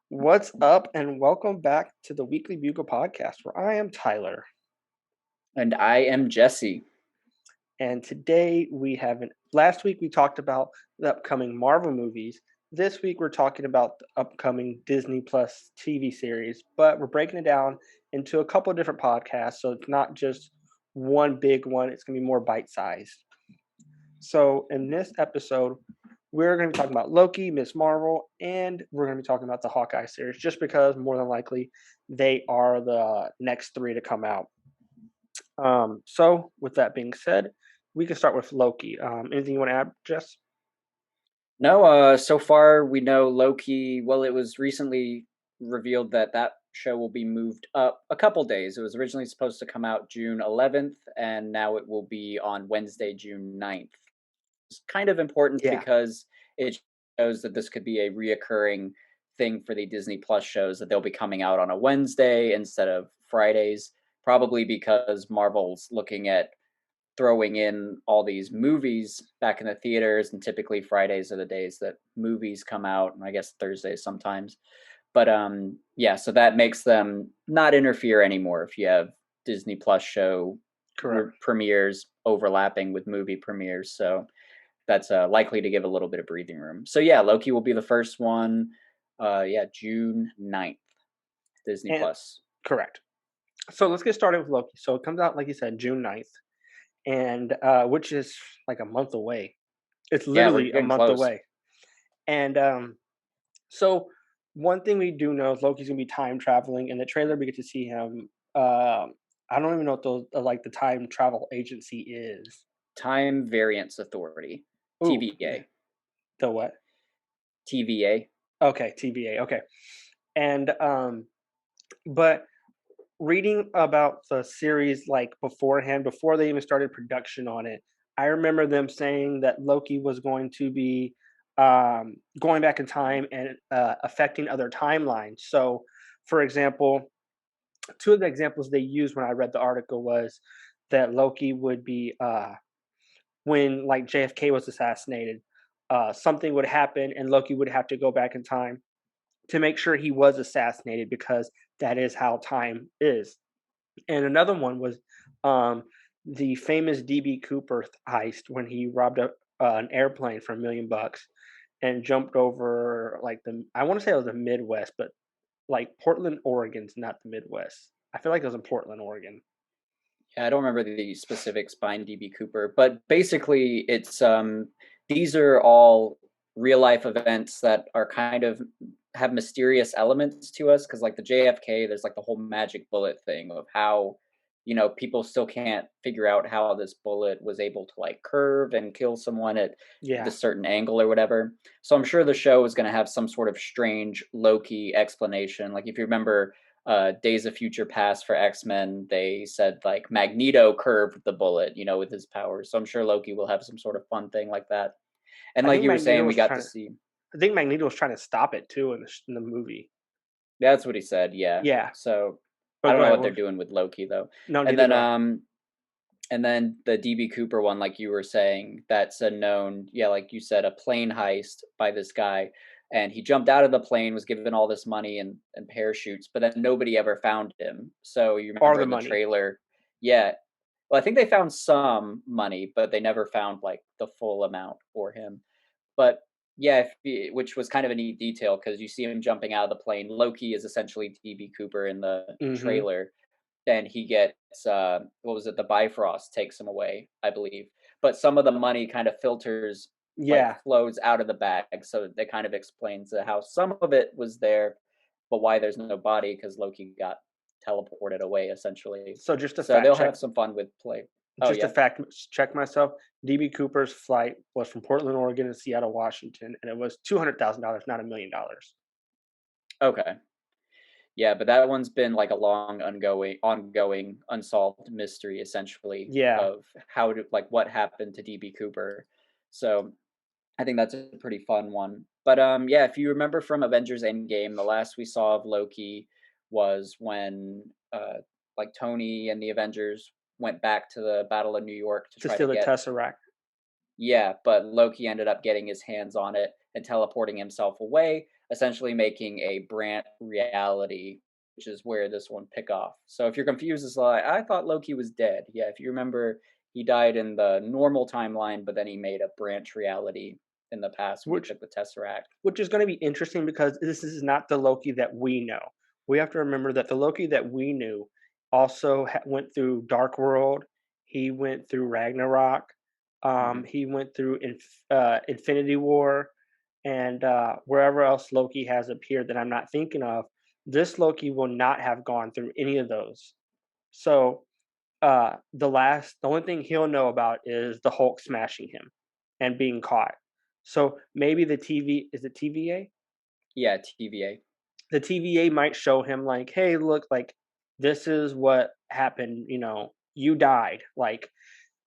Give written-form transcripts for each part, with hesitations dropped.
What's up, and welcome back to the Weekly Bugle podcast, where I am Tyler. And I am Jesse. And today we have last week we talked about the upcoming Marvel movies. This week we're talking about the upcoming Disney Plus TV series, but we're breaking it down into a couple of different podcasts, so it's not just one big one, it's going to be more bite sized. So, in this episode, we're going to be talking about Loki, Miss Marvel, and we're going to be talking about the Hawkeye series, just because more than likely they are the next three to come out. So, with that being said, we can start with Loki. Anything you want to add, Jess? No, so far we know Loki. Well, it was recently revealed that that show will be moved up a couple days. It was originally supposed to come out June 11th, and now it will be on Wednesday, June 9th. It's kind of important Yeah, because it shows that this could be a reoccurring thing for the Disney Plus shows, that they'll be coming out on a Wednesday instead of Fridays, probably because Marvel's looking at throwing in all these movies back in the theaters, and typically Fridays are the days that movies come out, and I guess Thursdays sometimes. But yeah, so that makes them not interfere anymore if you have Disney Plus show correct. premieres overlapping with movie premieres. So that's likely to give a little bit of breathing room. So yeah, Loki will be the first one. Yeah, June 9th, Disney And Plus. correct. So, let's get started with Loki. So, it comes out, like you said, June 9th, and which is like a month away. It's Yeah, we're literally a getting month close. away. And so one thing we do know is Loki's gonna be time traveling. In the trailer, we get to see him. I don't even know what those like the time travel agency is. Time Variance Authority, Ooh, yeah. TVA. The what? TVA. Okay, TVA. Okay, and but reading about the series like beforehand, before they even started production on it, I remember them saying that Loki was going to be going back in time and affecting other timelines. So, for example, two of the examples they used when I read the article was that Loki would be when like JFK was assassinated, something would happen and Loki would have to go back in time to make sure he was assassinated because that is how time is. And another one was um, the famous DB Cooper heist when he robbed an airplane for $1 million and jumped over like I want to say it was the Midwest, but like Portland, Oregon's not the Midwest. I feel like it was in Portland, Oregon. Yeah, I don't remember the specifics behind DB Cooper, but basically it's these are all real life events that are kind of have mysterious elements to us, because like the JFK, there's like the whole magic bullet thing of how, people still can't figure out how this bullet was able to like curve and kill someone at Yeah, this certain angle or whatever. So I'm sure the show is going to have some sort of strange Loki explanation. Like if you remember Days of Future Past for X-Men, they said like Magneto curved the bullet, with his powers. So I'm sure Loki will have some sort of fun thing like that. And I like think you were Magneto saying, we was got to trying to. see. I think Magneto was trying to stop it too in the movie. That's what he said. Yeah. Yeah, So I but don't go know ahead. what they're doing with Loki though. No, And neither then do I. the DB Cooper one, like you were saying, that's a known, yeah, like you said, a plane heist by this guy. And he jumped out of the plane, was given all this money and parachutes, but then nobody ever found him. So you Or remember the in the money. trailer, yeah. Well, I think they found some money, but they never found like the full amount for him. But yeah, which was kind of a neat detail because you see him jumping out of the plane. Loki is essentially DB Cooper in the Hmm. trailer. Then he gets what was it? The Bifrost takes him away, I believe. But some of the money kind of filters, like Yeah. flows out of the bag, so that kind of explains how some of it was there, but why there's no body because Loki got teleported away essentially. So just a So fact they'll check. have some fun with play. Oh Just a yeah, fact check myself. DB Cooper's flight was from Portland, Oregon, to Seattle, Washington, and it was $200,000, not $1 million. okay. Yeah, but that one's been like a long, ongoing, unsolved mystery, essentially, Yeah, of how to like what happened to DB Cooper. So I think that's a pretty fun one. But yeah, if you remember from Avengers Endgame, the last we saw of Loki was when like Tony and the Avengers went back to the Battle of New York to to try to steal the get. Tesseract. Yeah, but Loki ended up getting his hands on it and teleporting himself away. essentially making a branch reality, which is where this one pick off. So if you're confused, it's like I thought Loki was dead. Yeah, if you remember, he died in the normal timeline, but then he made a branch reality in the past when he which took the Tesseract. which is going to be interesting because this is not the Loki that we know. We have to remember that the Loki that we knew also went through Dark World. He went through Ragnarok. Hmm. He went through Infinity War, and wherever else Loki has appeared that I'm not thinking of. This Loki will not have gone through any of those. So the only thing he'll know about is the Hulk smashing him and being caught. So maybe the TV is it TVA? Yeah, TVA. The TVA might show him like, hey, look, like this is what happened. You died, like,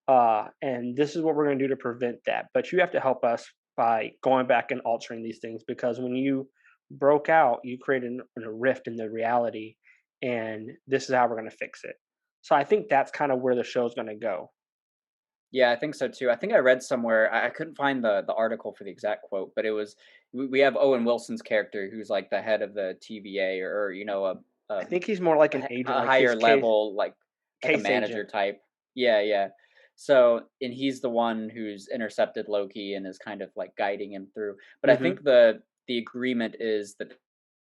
and this is what we're gonna do to prevent that. But you have to help us by going back and altering these things because when you broke out, you created a rift in the reality, and this is how we're gonna fix it. So I think that's kind of where the show's gonna go. Yeah, I think so too. I think I read somewhere. I couldn't find the article for the exact quote, but it was we have Owen Wilson's character who's like the head of the TVA, or I think he's more like an agent, a like his higher level, like a case manager agent. type. Yeah, yeah. So, and he's the one who's intercepted Loki and is kind of like guiding him through. But I Mhm. think the agreement is that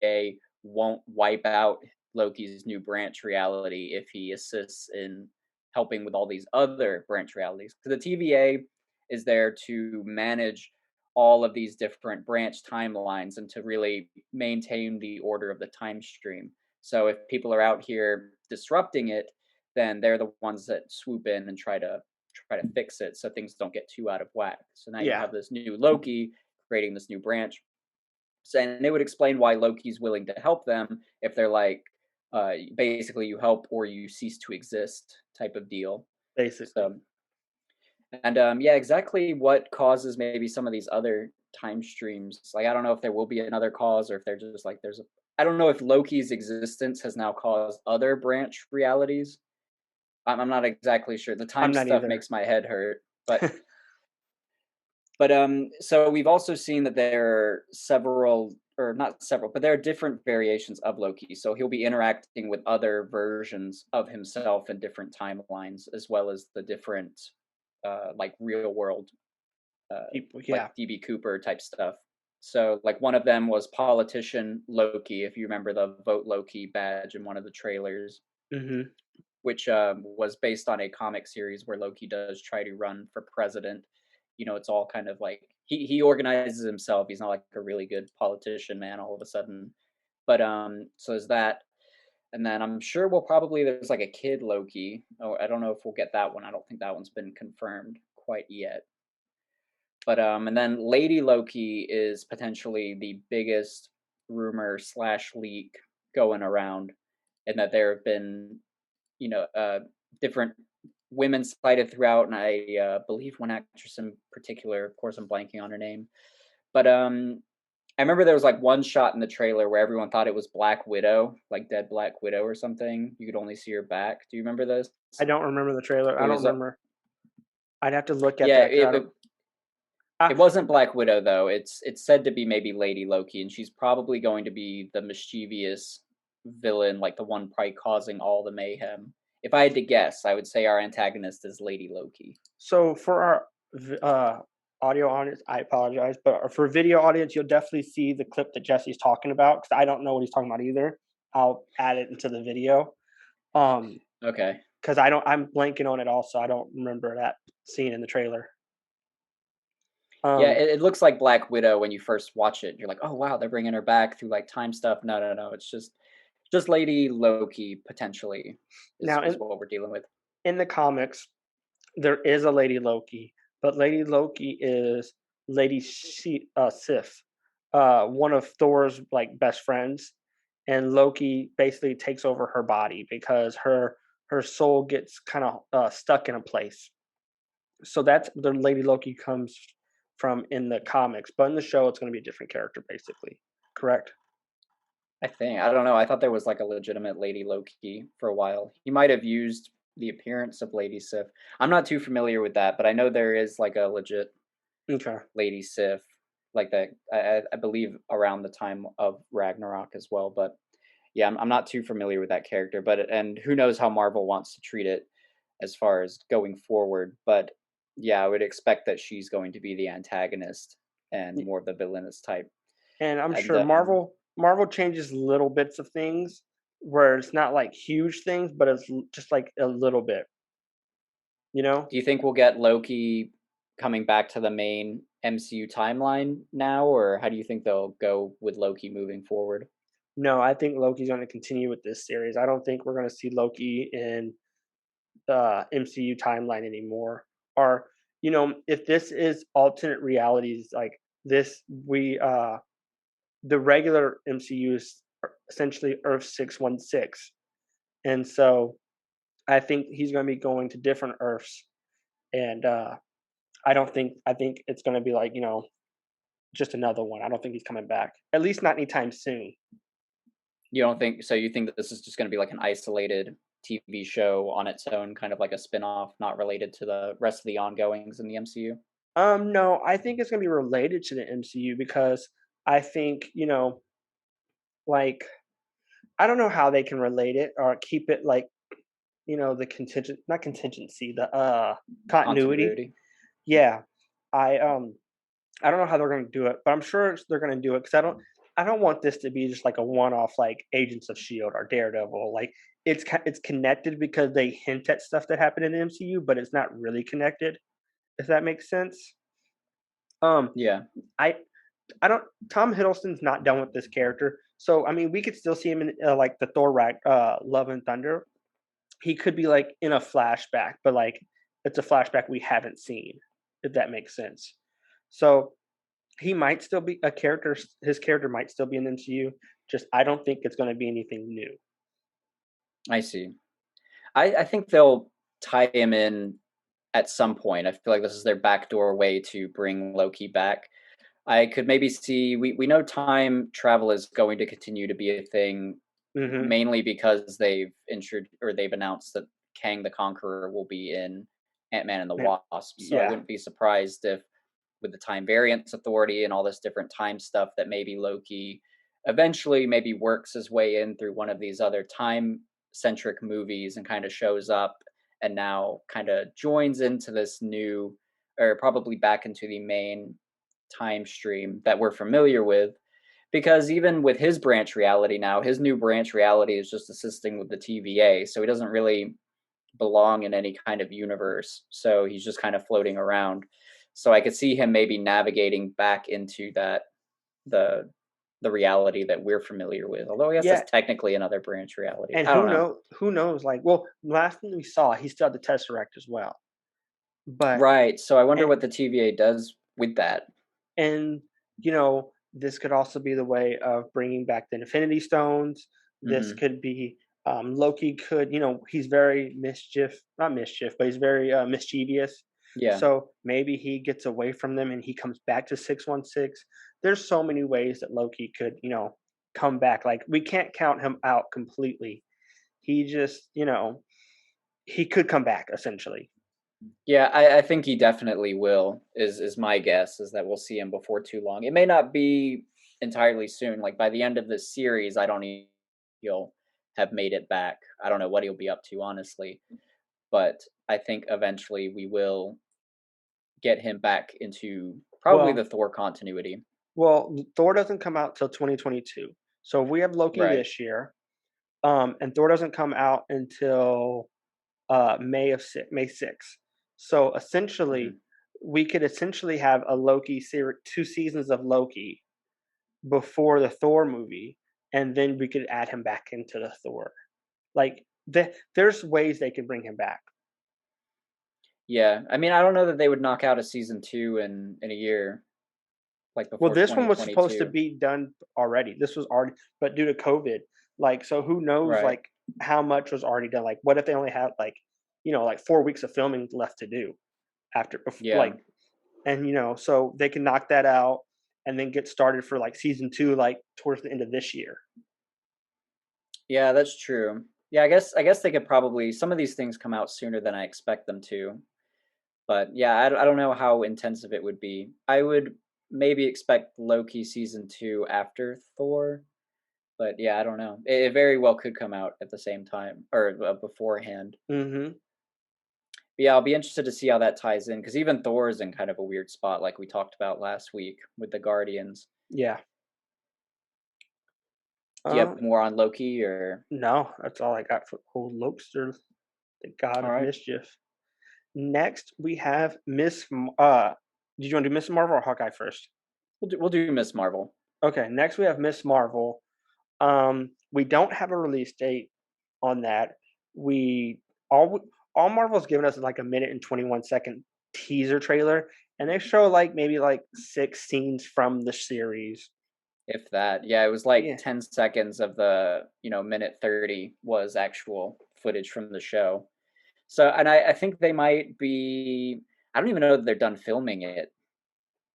they won't wipe out Loki's new branch reality if he assists in helping with all these other branch realities. So the TVA is there to manage all of these different branch timelines and to really maintain the order of the time stream. So if people are out here disrupting it, then they're the ones that swoop in and try to fix it so things don't get too out of whack. So now you Yeah, have this new Loki creating this new branch, and it would explain why Loki's willing to help them if they're like, basically, you help or you cease to exist type of deal. basically. So, and yeah, exactly what causes maybe some of these other time streams. Like, I don't know if there will be another cause or if they're just like, there's a. I don't know if Loki's existence has now caused other branch realities. I'm not exactly sure. The I'm time not stuff either. makes my head hurt, but so we've also seen that there are several, or not several, but there are different variations of Loki. So he'll be interacting with other versions of himself in different timelines, as well as the different, like real world, People, like yeah. DB Cooper type stuff. So like one of them was politician Loki, if you remember the Vote Loki badge in one of the trailers, Mhm. which was based on a comic series where Loki does try to run for president. It's all kind of like he organizes himself. He's not like a really good politician, man, all of a sudden. But so there's that. And then I'm sure there's like a kid Loki. Oh, I don't know if we'll get that one. I don't think that one's been confirmed quite yet. But and then Lady Loki is potentially the biggest rumor slash leak going around, and that there have been different women cited throughout, and I believe one actress in particular. Of course, I'm blanking on her name, but I remember there was like one shot in the trailer where everyone thought it was Black Widow, like dead Black Widow or something. You could only see her back. Do you remember this? I don't remember the trailer. It I don't was remember. I'd have to look at yeah, that because I don't. it Ah, wasn't Black Widow though. It's said to be maybe Lady Loki, and she's probably going to be the mischievous villain, like the one probably causing all the mayhem. If I had to guess, I would say our antagonist is Lady Loki. so for our audio audience, I apologize, but for video audience, you'll definitely see the clip that Jesse's talking about because I don't know what he's talking about either. I'll add it into the video. Um, Okay. because I don't. I'm blanking on it. Also, I don't remember that scene in the trailer. Yeah, Um, it looks like Black Widow when you first watch it. You're like, oh wow, they're bringing her back through like time stuff. No, no, no. It's just Lady Loki potentially is now is what we're dealing with. in the comics, there is a Lady Loki, but Lady Loki is Sif, one of Thor's like best friends, and Loki basically takes over her body because her soul gets kind of stuck in a place. So that's where the Lady Loki comes from in the comics, but in the show, it's going to be a different character, basically. Correct? I don't know. I thought there was like a legitimate Lady Loki for a while. He might have used the appearance of Lady Sif. I'm not too familiar with that, but I know there is like a legit Okay. Lady Sif. like that. I believe around the time of Ragnarok as well. But yeah, I'm not too familiar with that character. But and who knows how Marvel wants to treat it as far as going forward. But yeah, I would expect that she's going to be the antagonist and Y- more of the villainous type. And I'm And sure Marvel changes little bits of things where it's not like huge things, but it's just like a little bit, you know? do you think we'll get Loki coming back to the main MCU timeline now, or how do you think they'll go with Loki moving forward? No, I think Loki's going to continue with this series. I don't think we're going to see Loki in the MCU timeline anymore. Or, if this is alternate realities like this, the regular MCU is essentially Earth 616. And so I think he's going to be going to different Earths. And I think it's going to be like, just another one. I don't think he's coming back, at least not anytime soon. You don't think so? You think that this is just going to be like an isolated TV show on its own, kind of like a spin-off, not related to the rest of the ongoings in the MCU? No, I think it's going to be related to the MCU because I think, like, I don't know how they can relate it or keep it like, the not contingency, the continuity. Continuity. Yeah. I um I don't know how they're going to do it, but I'm sure they're going to do it because I don't want this to be just like a one-off like Agents of Shield or Daredevil. Like it's connected because they hint at stuff that happened in the MCU, but it's not really connected. If that makes sense. Um, Yeah. I I don't. Tom Hiddleston's not done with this character, so I mean, we could still see him in like the Love and Thunder. He could be like in a flashback, but like it's a flashback we haven't seen. If that makes sense. So he might still be a character. His character might still be in the MCU. Just I don't think it's going to be anything new. I see. I think they'll tie him in at some point. I feel like this is their backdoor way to bring Loki back. I could maybe see we know time travel is going to continue to be a thing, Hmm. mainly because they've announced that Kang the Conqueror will be in Ant-Man and the Man, Wasp. So I yeah, wouldn't be surprised if with the time variance authority and all this different time stuff that maybe Loki eventually maybe works his way in through one of these other time centric movies and kind of shows up and now kind of joins into this new or probably back into the main time stream that we're familiar with because even with his branch reality now his new branch reality is just assisting with the TVA, so he doesn't really belong in any kind of universe. So he's just kind of floating around. So I could see him maybe navigating back into the the reality that we're familiar with. Although I guess yeah. that's technically another branch reality. And I don't know. Who knows? Like, well, last thing we saw, he still had the Tesseract as well. But Right. So I wonder and what the TVA does with that. And, this could also be the way of bringing back the Infinity Stones. This Hmm. could be Loki could, he's very not mischief, but he's very mischievous. Yeah. So maybe he gets away from them and he comes back to 616. There's so many ways that Loki could, come back. Like we can't count him out completely. He just, he could come back essentially. Yeah, I think he definitely will. Is my guess is that we'll see him before too long. It may not be entirely soon. Like by the end of this series, I don't even he'll have made it back. I don't know what he'll be up to, honestly. But I think eventually we will get him back into probably the Well, Thor continuity. Thor doesn't come out till 2022. So we have Loki Right. this year. And Thor doesn't come out until May 6th. So essentially, Hmm. we could essentially have a Loki series, 2 seasons of Loki before the Thor movie, and then we could add him back into the Thor. Like there's ways they could bring him back. Yeah. I mean, I don't know that they would knock out a season two in a year, like Well, before this one was supposed to 2022. be done already. This was already, but due to COVID, like, so who knows, Right. like, how much was already done? Like, what if they only had like, like 4 weeks of filming left to do Yeah. like, and so they can knock that out and then get started for like season two, like towards the end of this year. Yeah, that's true. Yeah, I guess they could probably some of these things come out sooner than I expect them to. But yeah, I don't know how intensive it would be. I would maybe expect Loki season 2 after Thor, but yeah, I don't know. It very well could come out at the same time or beforehand. Mhm. But yeah, I'll be interested to see how that ties in because even Thor is in kind of a weird spot, like we talked about last week with the Guardians. Yeah. Do you have Um, more on Loki or? no, that's all I got for old Lokester, the god All of right, mischief. Next, we have did you wanna do Miss Marvel or Hawkeye first? we'll do Miss Marvel. Okay, next we have Miss Marvel. We don't have a release date on that. We all all Marvel's given us is like a minute and 21-second teaser trailer, and they show like maybe like 6 scenes from the series. If that, yeah, it was like Yeah, 10 seconds of the minute 30 was actual footage from the show. So, and I think they might be. I don't even know that they're done filming it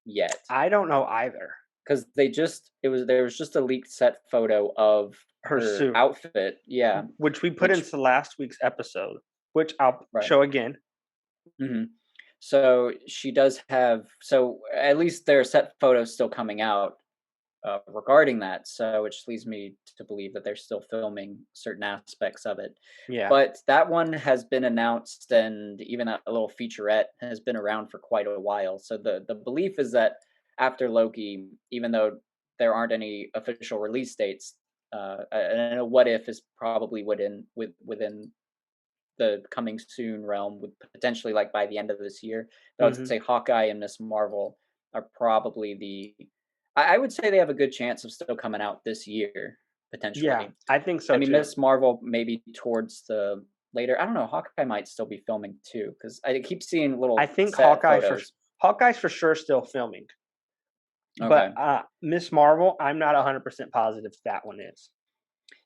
yet I don't know either. because they just there was just a leaked set photo of Her her suit, outfit. Yeah, which we put which into last week's episode, which I'll right. show again. hmm So she does have. So at least there are set photos still coming out regarding that. So which leads me to believe that they're still filming certain aspects of it. Yeah. But that one has been announced, and even a little featurette has been around for quite a while. So the belief is that after Loki, even though there aren't any official release dates, and a what if is probably within the coming soon realm, with potentially like by the end of this year. But I would Mhm. say Hawkeye and Miss Marvel are probably the. I would say they have a good chance of still coming out this year Yeah, potentially. I think I so mean, too. Miss Marvel maybe towards the later. I don't know. Hawkeye might still be filming too because I keep seeing I little think set photos. Hawkeye's for sure still filming, but, Okay. Miss Marvel, I'm not 100% positive that one is.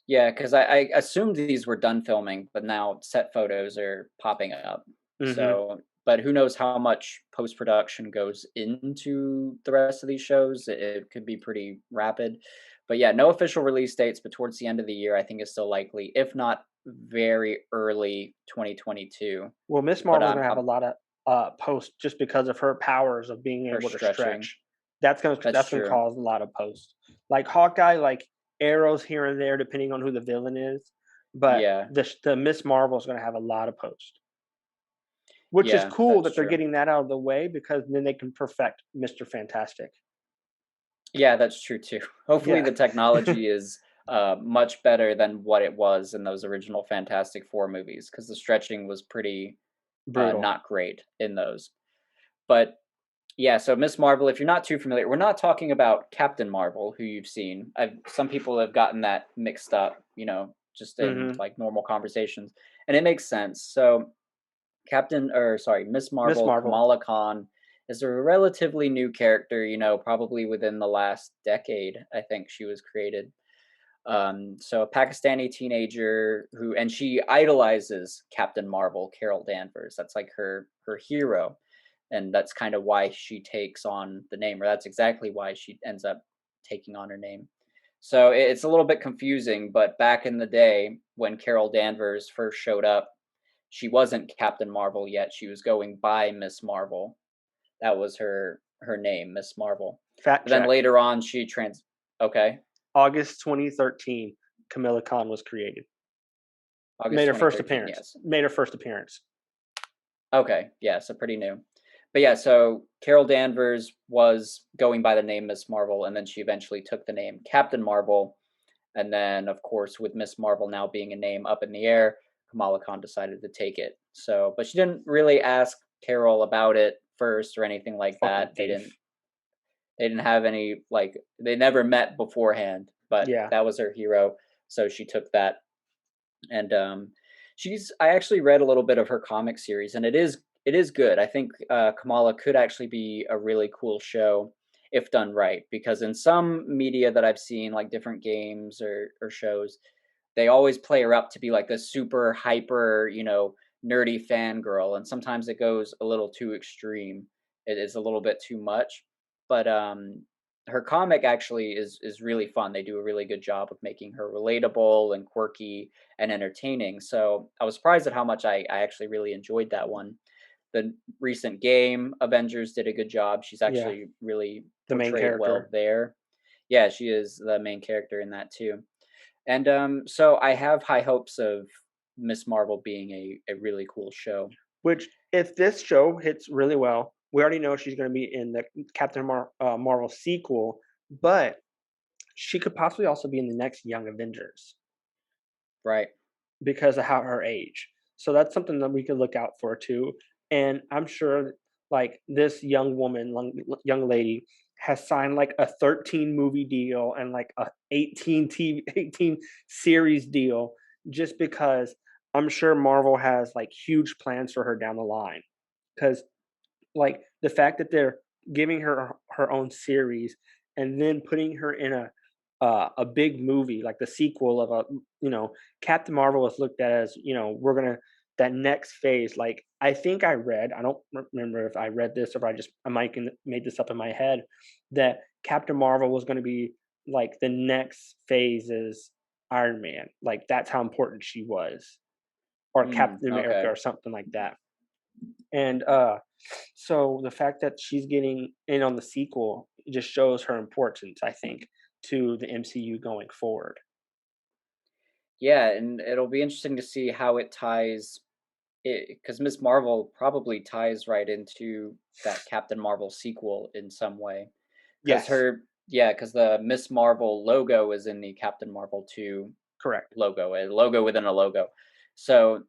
Yeah, because I assumed these were done filming, but now set photos are popping up. Mhm. So, but who knows how much post production goes into the rest of these shows? It could be pretty rapid. But yeah, no official release dates, but towards the end of the year, I think is still likely, if not very early 2022. Well, Miss But Marvel's gonna have a lotta, post just because of her powers of being her able to stretching. stretch. That's That's gonna true. cause a lot of posts. Like Hawkeye, like, arrows here and there depending on who the villain is, but Yeah, the Miss Marvel's gonna have a lot of posts, which is yeah, cool that's that they're true. getting that out of the way because then they can perfect Mr. Fantastic. Yeah, that's true too. Hopefully, Yeah. the technology is much better than what it was in those original Fantastic Four movies because the stretching was pretty Brutal. not great in those. But yeah, so Miss Marvel, if you're not too familiar, we're not talking about Captain Marvel, who you've seen. Some people have gotten that mixed up, just in Mhm. like normal conversations, and it makes sense. So Miss Miss Marvel, Marvel. Kamala Khan is a relatively new character, probably within the last decade, I think she was created. So a Pakistani teenager and she idolizes Captain Marvel, Carol Danvers. That's like her hero. And that's kind of why she takes on the name, or that's exactly why she ends up taking on her name. So it's a little bit confusing, but back in the day when Carol Danvers first showed up, she wasn't Captain Marvel yet. She was going by Miss Marvel. That was her name, Miss Marvel. Fact But then check. later on, she trans. Okay, August 2013, Camilla Khan was created. August 2013. Yes. Made her first appearance. Okay, yeah, so pretty new. But yeah, so Carol Danvers was going by the name Miss Marvel, and then she eventually took the name Captain Marvel. And then, of course, with Miss Marvel now being a name up in the air, Kamala Khan decided to take it. So, but she didn't really ask Carol about it first or anything like Fucking that. They thief. didn't. They didn't have any like they never met beforehand, but Yeah. that was her hero, so she took that. And she's I actually read a little bit of her comic series, and it is good. I think Kamala could actually be a really cool show if done right, because in some media that I've seen, like different games or shows, they always play her up to be like this super hyper, nerdy fangirl, and sometimes it goes a little too extreme. It is a little bit too much, but her comic actually is really fun. They do a really good job of making her relatable and quirky and entertaining. So I was surprised at how much I actually really enjoyed that one. the recent game Avengers did a good job. She's Yeah, actually really the main portrayed well character. there. Yeah, she is the main character in that too. And so I have high hopes of Miss Marvel being a really cool show. Which, if this show hits really well, we already know she's going to be in the Marvel sequel, but she could possibly also be in the next Young Avengers Right. because of how her age. So that's something that we could look out for too. And I'm sure, like this young woman, young lady, has signed like a 13 movie deal and like a 18 series deal just because I'm sure Marvel has like huge plans for her down the line. Because like the fact that they're giving her own series and then putting her in a big movie like the sequel of a Captain Marvel was looked at as we're gonna that next phase. Like I think I read, I don't remember if I read this or if I might made this up in my head, that Captain Marvel was going to be like the next phase is Iron Man. Like that's how important she was, or Mm, Captain America okay. or something like that. And so the fact that she's getting in on the sequel just shows her importance, I think, to the MCU going forward. Yeah, and it'll be interesting to see how it ties it because Miss Marvel probably ties right into that Captain Marvel sequel in some way. Because Yes, her, yeah, because the Miss Marvel logo is in the Captain Marvel 2 correct. logo, a logo within a logo. So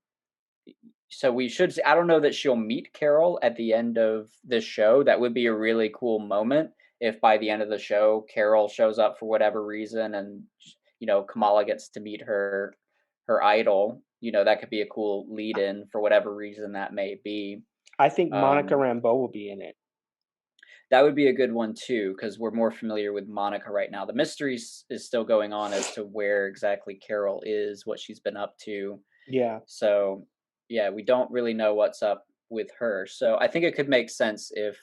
so we should I don't know that she'll meet Carol at the end of this show. That would be a really cool moment if by the end of the show Carol shows up for whatever reason and Kamala gets to meet her idol. That could be a cool lead in for whatever reason that may be. I think Monica Um, Rambeau will be in it. that would be a good one too because we're more familiar with Monica right now. The mystery is still going on as to where exactly Carol is, what she's been up to. Yeah, So, yeah, we don't really know what's up with her. So, I think it could make sense if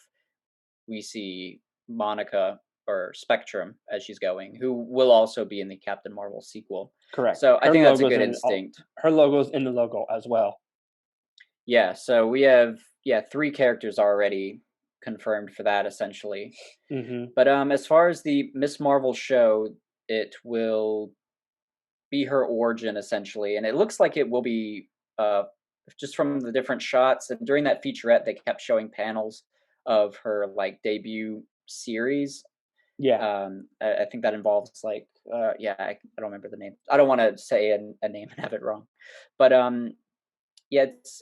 we see Monica or Spectrum as she's going, who will also be in the Captain Marvel sequel. correct. So, I think that's a good instinct. Her logo's in the logo as well. Yeah, so we have 3 characters already confirmed for that essentially. Hmm. But as far as the Miss Marvel show, it will be her origin essentially, and it looks like it will be uh, just from the different shots. And during that featurette, they kept showing panels of her like debut series. Yeah, I think that involves like I don't remember the name. I don't want to say a name and have it wrong, but yeah, it's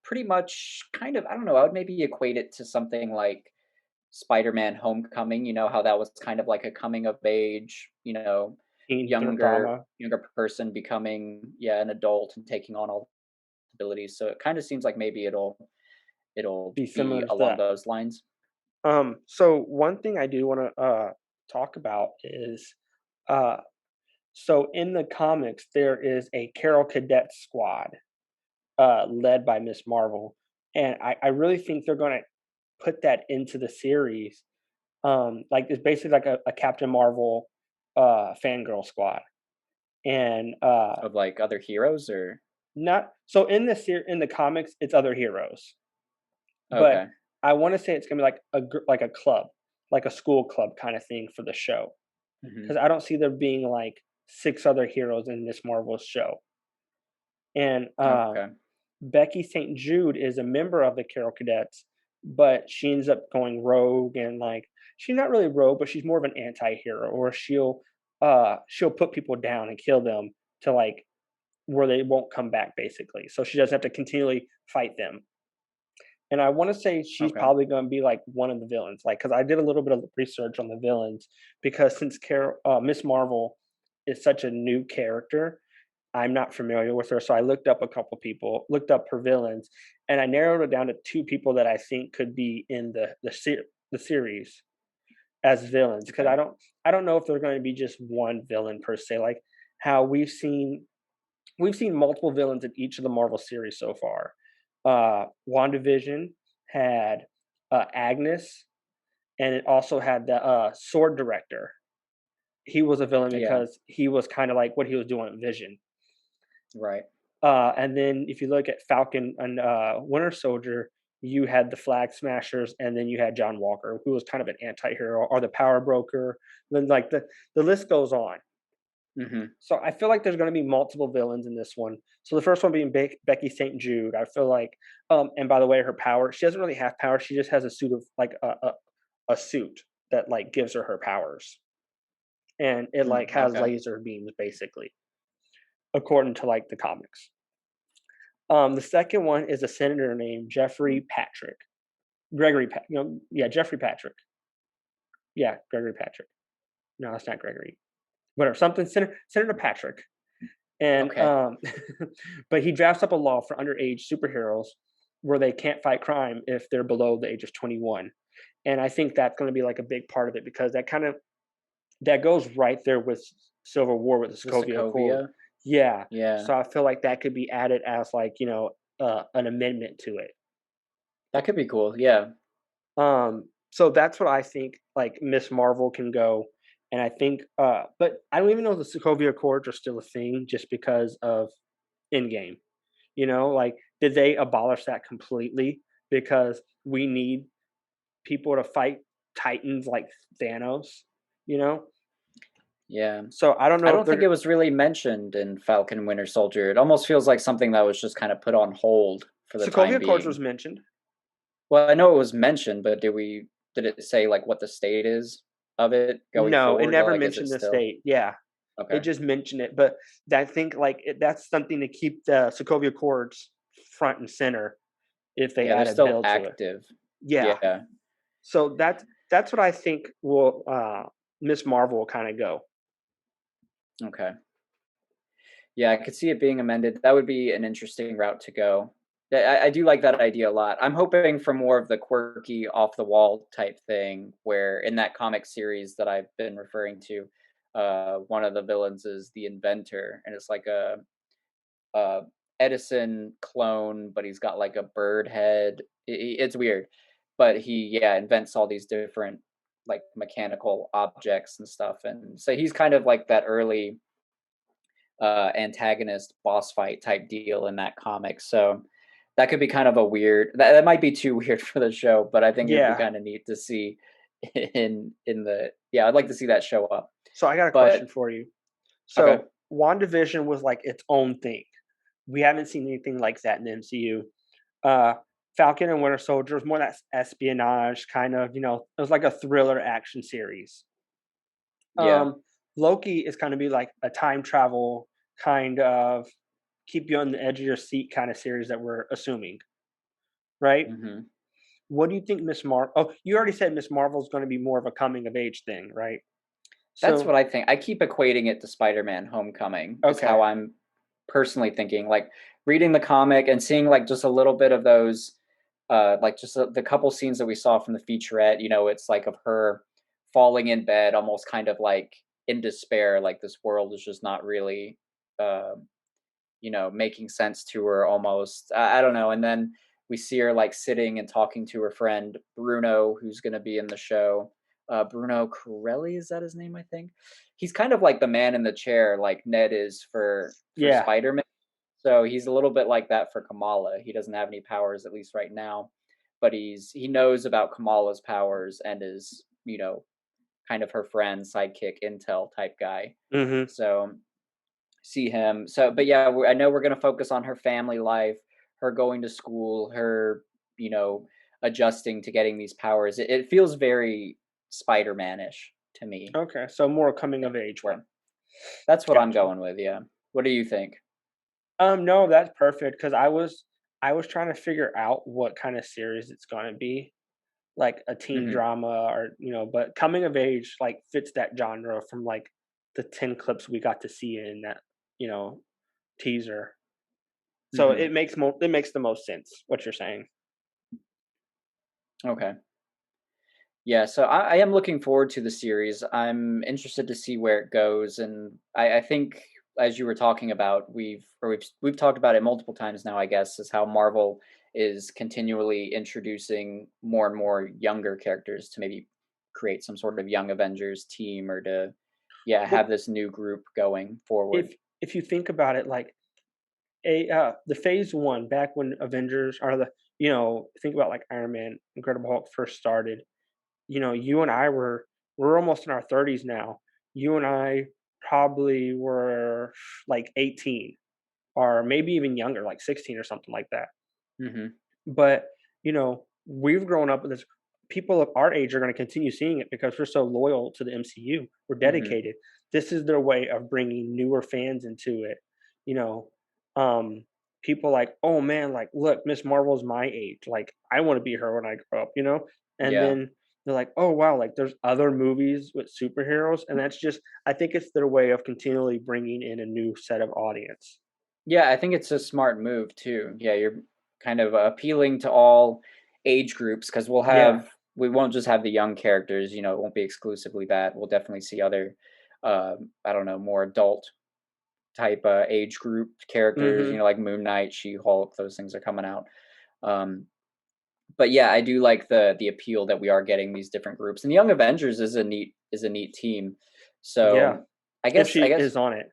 pretty much kind of I don't know. I would maybe equate it to something like Spider-Man: Homecoming. You know how that was kind of like a coming of age. teen Younger drama. younger person becoming an adult and taking on all the abilities. So it kind of seems like maybe it'll Be be similar to along that. those lines. So one thing I do want to talk about is uh, so in the comics there is a Carol Cadet squad led by Miss Marvel, and I really think they're going to put that into the series. Like it's basically like a Captain Marvel fangirl squad, and Of like other heroes or not so in in the comics it's other heroes, but okay. I want to say it's going to be like like a club, like a school club kind of thing for the show, Hmm. because I don't see there being like six other heroes in this Marvel show. And Okay. Becky St. Jude is a member of the Carol Cadets, but she ends up going rogue and like she's not really rogue, but she's more of an anti-hero, or she'll put people down and kill them to like where they won't come back basically. So she doesn't have to continually fight them. And I want to say she's Okay. probably going to be like one of the villains, like because I did a little bit of research on the villains because since Miss Marvel is such a new character, I'm not familiar with her. So I looked up a couple people, looked up her villains, and I narrowed it down to two people that I think could be in the series as villains. Because Okay. I don't know if there's going to be just one villain per se. Like how we've seen multiple villains in each of the Marvel series so far. WandaVision had Agnes, and it also had the sword director. He was a villain Yeah. because he was kind of like what he was doing with Vision. Right. And then if you look at Falcon and Winter Soldier, you had the Flag Smashers, and then you had John Walker, who was kind of an anti-hero, or the Power Broker. Then like the list goes on. Hmm. So I feel like there's going to be multiple villains in this one. So the first one being Becky St. Jude. I feel like, and by the way, her power, she doesn't really have power. She just has a suit of like a suit that like gives her powers, and it like has Okay. laser beams basically, according to like the comics. The second one is a senator named Jeffrey Patrick. Yeah, Jeffrey Patrick. Yeah, Gregory Patrick. No, it's not Gregory. Whatever, something Senator Patrick. And Okay. but he drafts up a law for underage superheroes where they can't fight crime if they're below the age of 21. And I think that's going to be like a big part of it, because that goes right there with Civil War with the The Sokovia Accord. Sokovia. Yeah. Yeah. So I feel like that could be added as like, an amendment to it. That could be cool. Yeah. So that's what I think like Miss Marvel can go. And I think but I don't even know if the Sokovia Accords are still a thing just because of Endgame. Like did they abolish that completely because we need people to fight titans like Thanos, you know? Yeah. So I don't I know if don't think they're it was really mentioned in Falcon and Winter Soldier. It almost feels like something that was just kind of put on hold for the Sokovia time Accords was being. mentioned. Well, I know it was mentioned, but did it say like what the state is of it going No, it forward? never Like, is it mentioned the still state. Yeah. It okay? just mentioned it, but I think like that's something to keep the Sokovia Accords front and center if they Yeah, they're add a still bill to it. active. Yeah. Yeah. So that's what I think will Miss Marvel will kind of go. Okay. Yeah, I could see it being amended. That would be an interesting route to go. Yeah, I do like that idea a lot. I'm hoping for more of the quirky, off the wall type thing, where in that comic series that I've been referring to, one of the villains is the inventor, and it's like a Edison clone, but he's got like a bird head. It's weird, but he yeah invents all these different like mechanical objects and stuff, and so he's kind of like that early antagonist boss fight type deal in that comic. So that could be kind of a weird. That might be too weird for the show, but I think it would be Yeah. kind of neat to see in the yeah. I'd like to see that show up. So I got a question But for you. okay. So WandaVision was like its own thing. We haven't seen anything like that in the MCU. Uh, Falcon and Winter Soldier was more that espionage kind of, it was like a thriller action series. Yeah. Loki is kind of be like a time travel kind of keep you on the edge of your seat kind of series that we're assuming, right? Hmm. What do you think Miss Marvel? Oh, you already said Miss Marvel is going to be more of a coming of age thing, right? That's So what I think. I keep equating it to Spider-Man: Homecoming. Is okay, how I'm personally thinking. Like reading the comic and seeing like just a little bit of those, like just the couple scenes that we saw from the featurette. It's like of her falling in bed, almost kind of like in despair. Like this world is just not really, uh, making sense to her. Almost. I don't know. And then we see her like sitting and talking to her friend Bruno, who's going to be in the show. Bruno Corelli, is that his name? I think he's kind of like the man in the chair, like Ned is for yeah. Spider Man. So he's a little bit like that for Kamala. He doesn't have any powers, at least right now, but he knows about Kamala's powers and is kind of her friend, sidekick, intel type guy. Hmm. So see him. So, but yeah, I know we're gonna focus on her family life, her going to school, her you know adjusting to getting these powers. It feels very Spider-Man-ish to me. Okay, so more coming of age Yeah, one. that's what I'm Gotcha. going with. Yeah. What do you think? No, that's perfect because I was trying to figure out what kind of series it's gonna be, like a teen Hmm. drama or but coming of age like fits that genre from like the 10 clips we got to see in that you know teaser. So Hmm. it makes the most sense what you're saying. Okay. Yeah, so I am looking forward to the series. I'm interested to see where it goes, and I think as you were talking about, we've talked about it multiple times now. I guess is how Marvel is continually introducing more and more younger characters to maybe create some sort of Young Avengers team or to yeah Well, have this new group going forward. if you think about it, like the phase one back when Avengers are the think about like Iron Man, Incredible Hulk first started. You and I we're almost in our 30s now. You and I probably were like 18 or maybe even younger, like 16 or something like that. Hmm. But, we've grown up with this. People of our age are going to continue seeing it because we're so loyal to the MCU. We're Hmm. dedicated. This is their way of bringing newer fans into it. You know, um, people like, oh man, like, look, Miss Marvel's my age. Like, I want to be her when I grow up. And Yeah. then they're like, oh wow, like there's other movies with superheroes. And that's just, I think it's their way of continually bringing in a new set of audience. Yeah, I think it's a smart move too. Yeah, you're kind of appealing to all age groups because Yeah. we won't just have the young characters. It won't be exclusively that. We'll definitely see other, I don't know, more adult type age group characters. Hmm. Like Moon Knight, She Hulk. Those things are coming out. Um, but yeah, I do like the appeal that we are getting these different groups. And Young Avengers is a neat team. Yeah. So If I she guess is on it.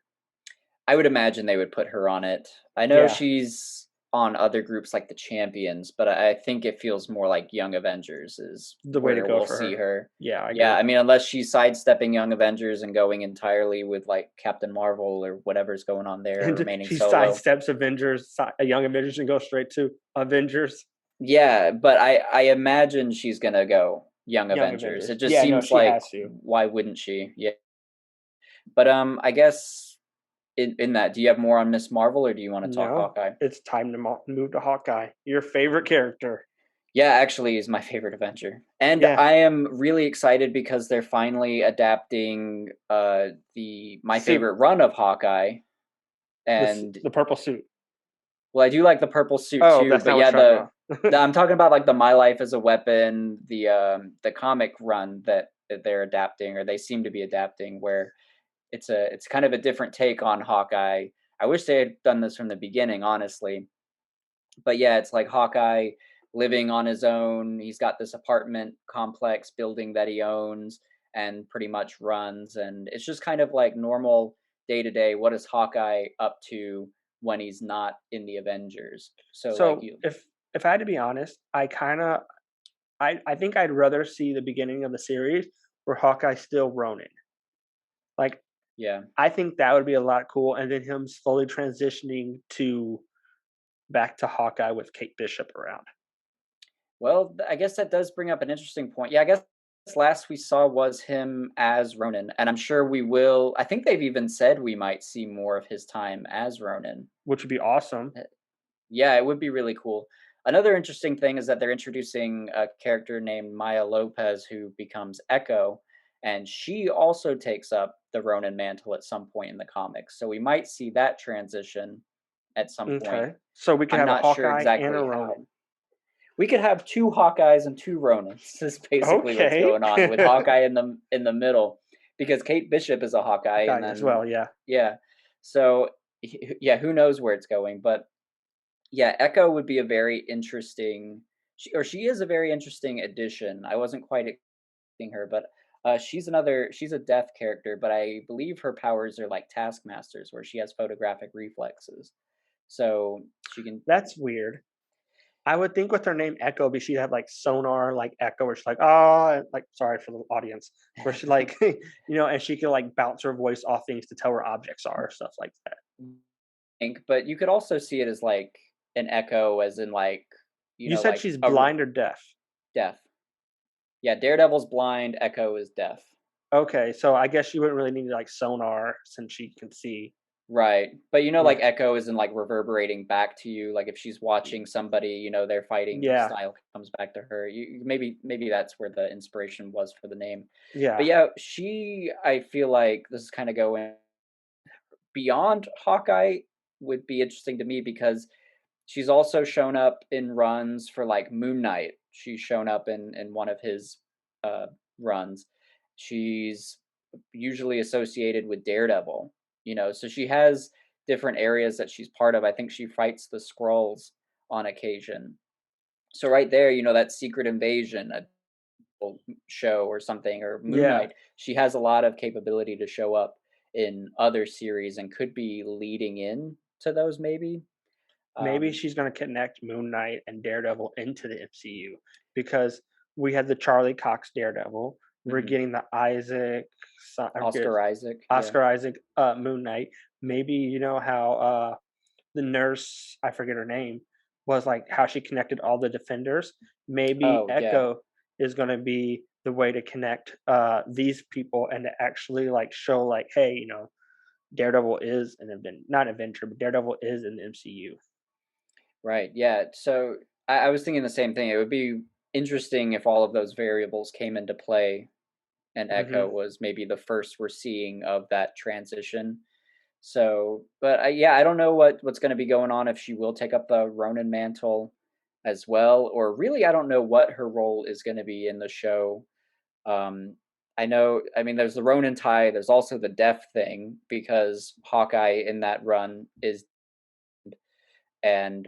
I would imagine they would put her on it. I know Yeah. she's on other groups like the Champions, but I think it feels more like Young Avengers is The way to where go we'll for see her. her. Yeah, I Yeah, agree. I mean, unless she's sidestepping Young Avengers and going entirely with like Captain Marvel or whatever's going on there, And remaining she solo. sidesteps Avengers, Young Avengers, and goes straight to Avengers, Yeah, but I imagine she's gonna go Young Young Avengers. Avengers. It just Yeah, no, seems she like has to. why wouldn't she? Yeah, but I guess in that, do you have more on Miss Marvel or do you want to talk No, Hawkeye? it's time to move to Hawkeye. Your favorite character. Yeah, actually, he's my favorite Avenger, and Yeah, I am really excited because they're finally adapting the my suit. favorite run of Hawkeye, and The purple suit. well, I do like the purple suit Oh, too, that's but not what yeah, you're talking about. I'm talking about like the My Life as a Weapon, the comic run that they're adapting or they seem to be adapting, where it's kind of a different take on Hawkeye. I wish they had done this from the beginning, honestly, but yeah, it's like Hawkeye living on his own. He's got this apartment complex building that he owns and pretty much runs. And it's just kind of like normal day to day. What is Hawkeye up to when he's not in the Avengers? So, like, So if I had to be honest, I think I'd rather see the beginning of the series where Hawkeye's still Ronin. Like yeah. I think that would be a lot cool, and then him slowly transitioning to back to Hawkeye with Kate Bishop around. Well, I guess that does bring up an interesting point. Yeah, I guess last we saw was him as Ronin, and I'm sure we will. I think they've even said we might see more of his time as Ronin. Which would be awesome. Yeah, it would be really cool. Another interesting thing is that they're introducing a character named Maya Lopez who becomes Echo, and she also takes up the Ronin mantle at some point in the comics. So we might see that transition at some point. Okay. So we could I'm have a not sure Hawkeye and a exactly how. Ronin. We could have two Hawkeyes and two Ronins. Is basically what's Okay. going on with Hawkeye in the middle, because Kate Bishop is a Hawkeye, and Hawkeye as then well, yeah. yeah, so yeah, who knows where it's going, but yeah, Echo would be a very interesting she is a very interesting addition. I wasn't quite expecting her, but she's a death character, but I believe her powers are like Taskmasters where she has photographic reflexes. So she can That's weird. I would think with her name Echo, she'd have like sonar, like Echo, where she's like, oh, like sorry for the audience, where she like, and she can like bounce her voice off things to tell where objects are, or stuff like that. think, but you could also see it as like an echo as in like, You said like she's a blind or deaf. death. Yeah, Daredevil's blind, Echo is deaf. Okay, so I guess she wouldn't really need like sonar since she can see. Right. But like Yeah. Echo isn't like reverberating back to you. Like if she's watching somebody, their fighting Yeah. style comes back to her. Maybe that's where the inspiration was for the name. But Yeah. yeah, I feel like this is kind of going beyond Hawkeye would be interesting to me because she's also shown up in runs for like Moon Knight. She's shown up in one of his uh runs. She's usually associated with Daredevil, so she has different areas that she's part of. I think she fights the Skrulls on occasion. So right there, that Secret Invasion show or something or Moon Yeah. Knight, she has a lot of capability to show up in other series and could be leading in to those maybe. Maybe Um, she's gonna connect Moon Knight and Daredevil into the MCU because we had the Charlie Cox Daredevil. We're mhm. getting the I forget Oscar Isaac, yeah. Oscar Isaac Moon Knight. Maybe you know how the nurse, I forget her name, was like how she connected all the defenders. Maybe Oh, yeah. Echo is gonna be the way to connect these people and to actually like show like, hey, you know, Daredevil is an event, not adventure, but Daredevil is in the MCU. Right. Yeah. So I was thinking the same thing. It would be interesting if all of those variables came into play and Echo Hmm. was maybe the first we're seeing of that transition. So, but yeah, I don't know what's going to be going on if she will take up the Ronin mantle as well, or really, I don't know what her role is going to be in the show. Um, I know, I mean, there's the Ronin tie. There's also the death thing because Hawkeye in that run is, and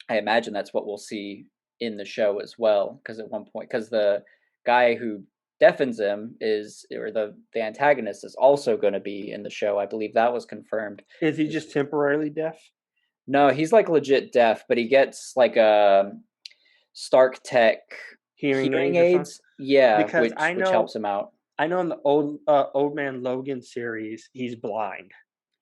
I imagine that's what we'll see in the show as well. Because at one point, because the guy who deafens him is, or the antagonist is also going to be in the show. I believe that was confirmed. Is he Is just temporarily deaf? no, he's like legit deaf, but he gets like a Stark Tech Hearing hearing aids or something? aids. Yeah, Because which helps him out. I know in the Old Man Logan series, he's blind.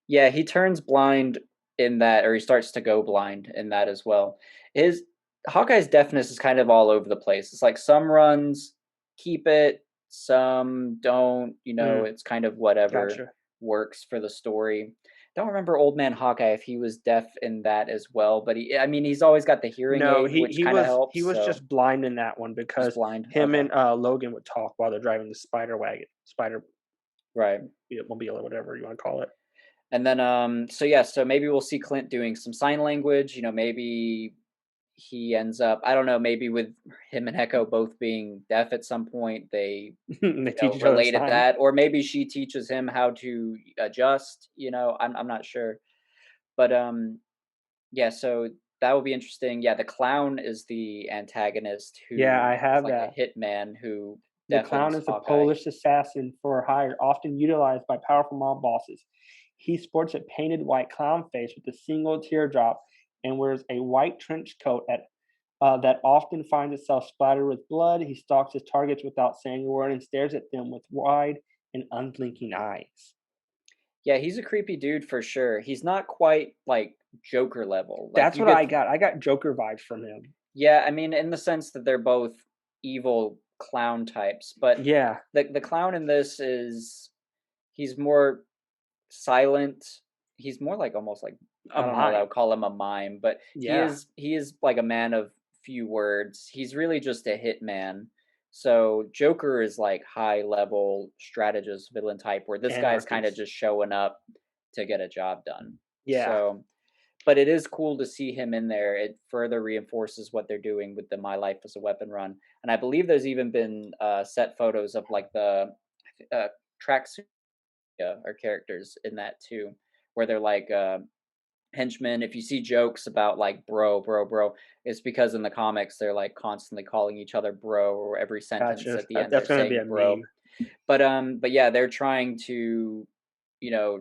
Yeah, he turns blind in that, or he starts to go blind in that as well. His Hawkeye's deafness is kind of all over the place. It's like some runs keep it, some don't. You know, Mm, it's kind of whatever gotcha. works for the story. Don't remember Old Man Hawkeye if he was deaf in that as well, but I mean, he's always got the hearing No, aid, which kind of he helps. was So just blind in that one just because blind. him Okay, and Logan would talk while they're driving the spider right. mobile or whatever you want to call it. And then, so yeah, so maybe we'll see Clint doing some sign language. You know, maybe he ends up, I don't know, maybe with him and Echo both being deaf at some point, they, They you know, teach each other related signs. that, or maybe she teaches him how to adjust. You know, I'm not sure, but yeah, so that will be interesting. Yeah, the clown is the antagonist Yeah, who I is have like that. a hitman who The clown deafens is a Hawkeye. Polish assassin for hire, often utilized by powerful mob bosses. He sports a painted white clown face with a single teardrop and wears a white trench coat that often finds itself splattered with blood. He stalks his targets without saying a word and stares at them with wide and unblinking eyes. Yeah, he's a creepy dude for sure. He's not quite like Joker level. Like That's you what I get, got. I got Joker vibes from him. yeah, I mean, in the sense that they're both evil clown types, but Yeah, the clown in this is he's more silent. He's more like almost like a I don't know that I mime. would call him a mime, but Yeah, he is like a man of few words. He's really just a hitman. So Joker is like high level strategist villain type where this guy's kind of anarchist. just showing up to get a job done. Yeah, So but it is cool to see him in there. It further reinforces what they're doing with the My Life as a Weapon run, and I believe there's even been set photos of like the uh, tracksuit or characters in that too, where they're like henchmen. If you see jokes about like bro, bro, bro, it's because in the comics they're like constantly calling each other bro, or every sentence gotcha. at the end they're That's gonna be a saying bro. meme. But yeah, they're trying to, you know,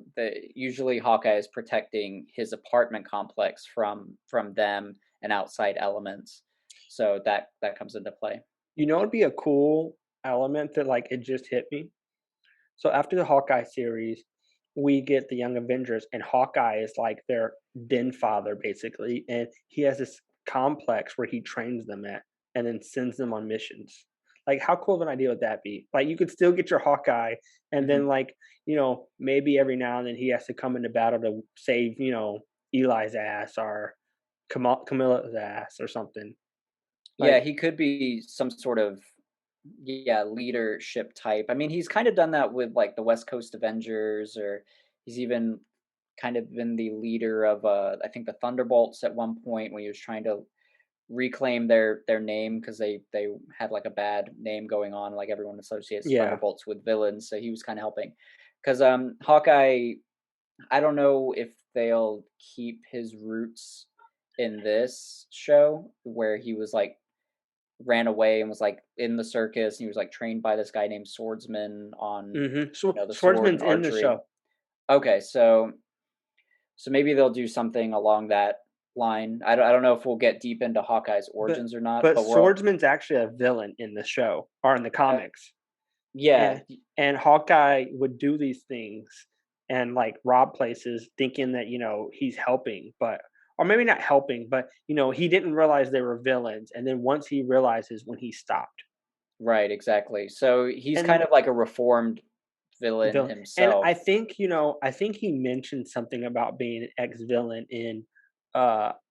usually Hawkeye is protecting his apartment complex from them and outside elements. So that comes into play. You know, it'd be a cool element that like it just hit me. So after the Hawkeye series, we get the Young Avengers, and Hawkeye is like their den father basically, and he has this complex where he trains them at, and then sends them on missions. Like, how cool of an idea would that be? Like, you could still get your Hawkeye, and Hmm. then like you know maybe every now and then he has to come into battle to save Eli's ass or Camilla's ass or something. Yeah, Like, he could be some sort of, yeah, leadership type. I mean, he's kind of done that with like the West Coast Avengers, or he's even kind of been the leader of I think the Thunderbolts at one point when he was trying to reclaim their name because they had like a bad name going on, like everyone associates yeah, Thunderbolts with villains, so he was kind of helping. Because Hawkeye, I don't know if they'll keep his roots in this show where he was like ran away and was like in the circus and he was like trained by this guy named Swordsman on, you So know, the sword Swordsman's and in the archery. show. Okay, so maybe they'll do something along that. line. I don't know if we'll get deep into Hawkeye's But origins or not, but but we're all, Swordsman's actually a villain in the show or in the uh, comics. yeah, And Hawkeye would do these things and, like, rob places thinking that, he's helping, but or maybe not helping, but, he didn't realize they were villains, and then once he realizes when he stopped. right, exactly. So he's And kind of like a reformed villain and himself. I think he mentioned something about being an ex-villain in,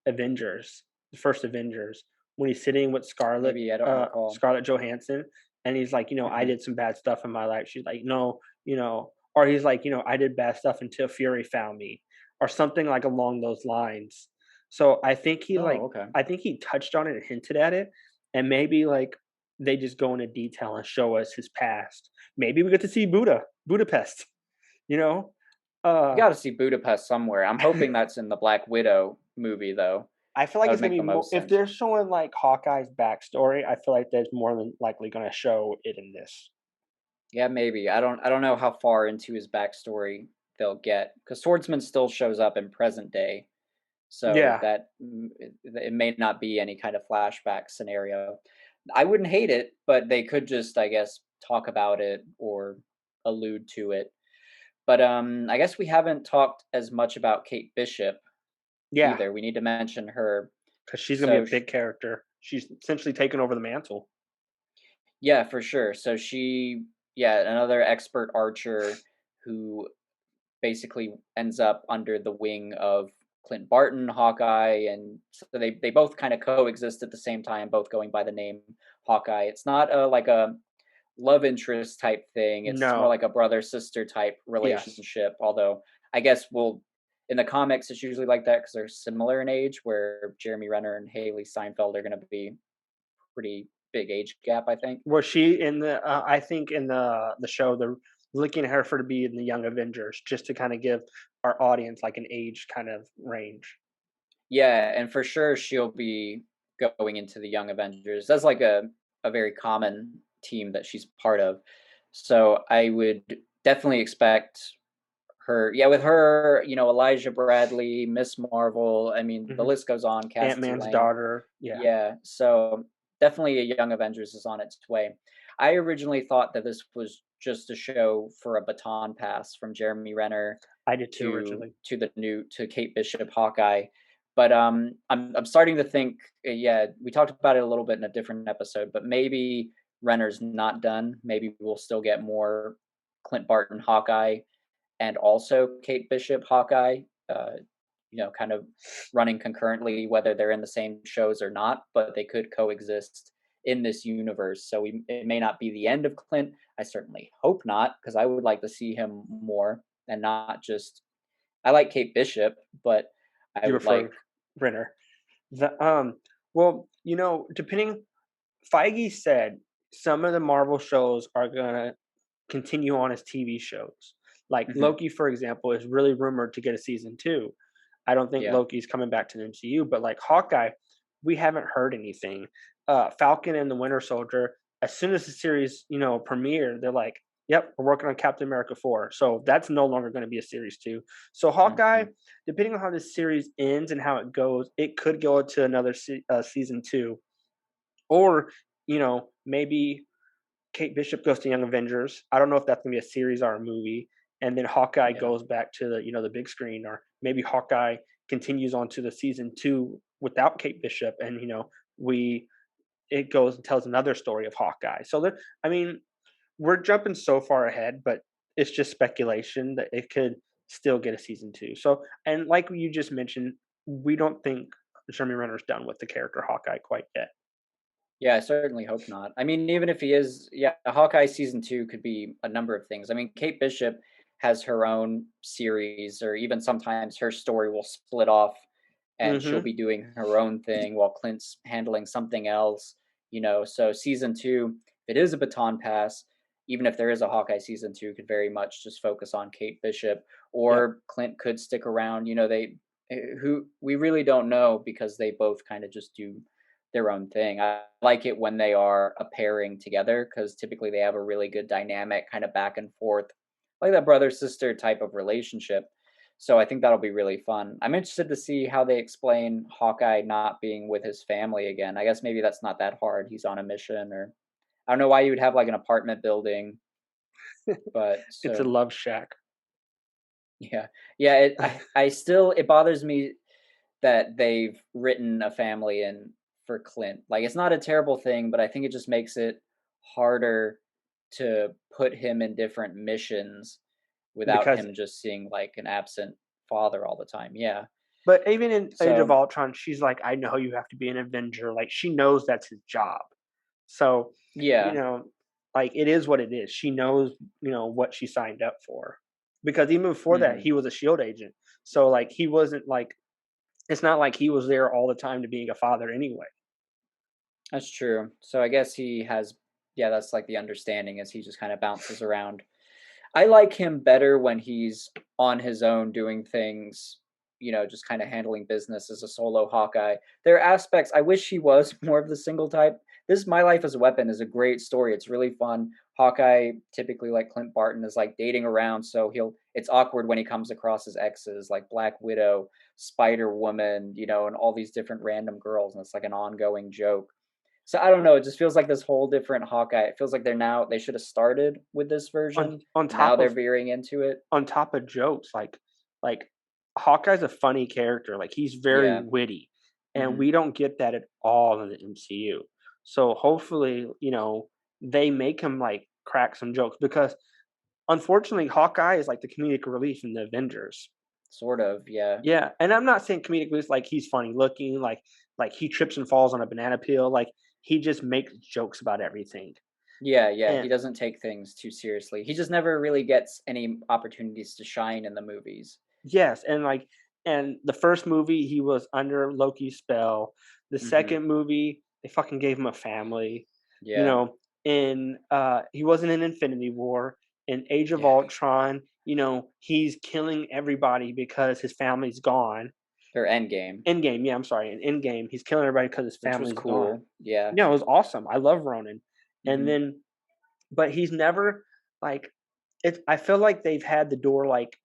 Avengers, the first Avengers, when he's sitting with Maybe I don't recall. Scarlett Johansson, and he's like, "I Hmm. did some bad stuff in my life." She's like, "No," or he's like, "I did bad stuff until Fury found me," or something like along those lines. So Oh, okay. I think he touched on it and hinted at it, and maybe, like, they just go into detail and show us his past. Maybe we get to see Budapest, you know? We Uh, got to see Budapest somewhere. I'm hoping that's in the Black Widow movie, though. I feel That like would it's gonna make be the more most if sense. they're showing, like, Hawkeye's backstory, I feel like that's more than likely gonna show it in this. Yeah, maybe. I don't know how far into his backstory they'll get because Swordsman still shows up in present day, so Yeah. that it may not be any kind of flashback scenario. I wouldn't hate it, but they could just, I guess, talk about it or allude to it. But I guess we haven't talked as much about Kate Bishop Yeah, either. We need to mention her. because she's gonna be a So big character. She's essentially taken over the mantle. yeah, for sure. So yeah, another expert archer who basically ends up under the wing of Clint Barton, Hawkeye, and so they both kind of coexist at the same time, both going by the name Hawkeye. It's not like a love interest type thing. It's more No. like a brother sister type Yes. relationship. Although I guess we'll in the comics it's usually like that because they're similar in age. Where Jeremy Renner and Haley Steinfeld are going to be pretty big age gap, I think. Was she in the I think in the show, they're looking at her for to be in the Young Avengers just to kinda give our audience, like, an age kind of range. Yeah, and for sure she'll be going into the Young Avengers. That's like a very common team that she's part of. So I would definitely expect her, yeah, with her, Elijah Bradley, Miss Marvel. I mean, the Mhm. list goes on. Cassie Ant-Man's Lang. daughter, yeah. Yeah, so definitely a Young Avengers is on its way. I originally thought that this was just a show for a baton pass from Jeremy Renner I did too to originally. to Kate Bishop Hawkeye. But I'm starting to think, yeah, we talked about it a little bit in a different episode, but maybe Renner's not done. Maybe we'll still get more Clint Barton Hawkeye and also Kate Bishop Hawkeye. Kind of running concurrently, whether they're in the same shows or not, but they could coexist in this universe. So it may not be the end of Clint. I certainly hope not, because I would like to see him more and not just. I like Kate Bishop, but I You would like. prefer Renner. The, well, depending Feige said some of the Marvel shows are gonna continue on as TV shows. Like Mhm, Loki, for example, is really rumored to get a season 2. I don't think yeah, Loki's coming back to the MCU, but like Hawkeye, we haven't heard anything. Falcon and the Winter Soldier, as soon as the series, premiered, they're like, "Yep, we're working on Captain America 4." So that's no longer going to be a series 2. So Hawkeye, mhm, depending on how this series ends and how it goes, it could go to another season 2, or maybe Kate Bishop goes to Young Avengers. I don't know if that's gonna be a series or a movie, and then Hawkeye yeah. goes back to the big screen, or maybe Hawkeye continues on to the season 2 without Kate Bishop, and we it goes and tells another story of Hawkeye. So there, I mean, we're jumping so far ahead, but it's just speculation that it could still get a season 2. So, and like you just mentioned, we don't think Jeremy Renner's done with the character Hawkeye quite yet. Yeah, I certainly hope not. I mean, even if he is, yeah, Hawkeye season 2 could be a number of things. I mean, Kate Bishop has her own series, or even sometimes her story will split off and she'll Mhm. be doing her own thing while Clint's handling something else. So season 2, if it is a baton pass, even if there is a Hawkeye season 2, could very much just focus on Kate Bishop, Yep. or Clint could stick around. Who we really don't know because they both kind of just do their own thing. I like it when they are a pairing together because typically they have a really good dynamic, kind of back and forth, like that brother sister type of relationship. So I think that'll be really fun. I'm interested to see how they explain Hawkeye not being with his family again. I guess maybe that's not that hard. He's on a mission, or I don't know why you would have like an apartment building, but It's a so love shack. yeah. Yeah, I still it bothers me that they've written a family in for Clint. Like it's not a terrible thing, but I think it just makes it harder to put him in different missions without Because him just seeing like an absent father all the time. Yeah. but even in Age of So, Ultron, she's like, "I know you have to be an Avenger." Like, she knows that's his job. So, you yeah. know, like, it is what it is. She knows, what she signed up for. Because even before that, Mhm. he was a SHIELD agent. So, like, he wasn't like it's not like he was there all the time to being a father anyway. That's true. So I guess he has yeah, that's like the understanding is he just kind of bounces around. I like him better when he's on his own doing things, just kind of handling business as a solo Hawkeye. There are aspects I wish he was more of the single type. This My Life as a Weapon is a great story. It's really fun. Hawkeye, typically like Clint Barton, is like dating around, so it's awkward when he comes across his exes like Black Widow, Spider Woman, and all these different random girls, and it's like an ongoing joke. So I don't know, it just feels like this whole different Hawkeye. It feels like they should have started with this On version. on Now top they're of veering into it. on top of jokes, like Hawkeye's a funny character. Like, he's very Yeah. witty, and Mhm. we don't get that at all in the MCU. So hopefully, they make him like crack some jokes because unfortunately Hawkeye is like the comedic relief in the Avengers. Sort of, yeah. Yeah, and I'm not saying comedic relief like he's funny looking, like he trips and falls on a banana peel, like he just makes jokes about everything. Yeah, yeah, he And doesn't take things too seriously. He just never really gets any opportunities to shine in the movies. yes, and the first movie he was under Loki's spell. The Mhm. second movie, they fucking gave him a family. You Yeah. know, in he wasn't in Infinity War. In Age of Yeah. Ultron, he's killing everybody because his family's gone. Or Endgame, Endgame, yeah, I'm sorry. In Endgame, he's killing everybody because his which was family's gone. cool. Yeah. Yeah, it was awesome. I love Ronan. And Mhm. then but he's never like I feel like they've had the door like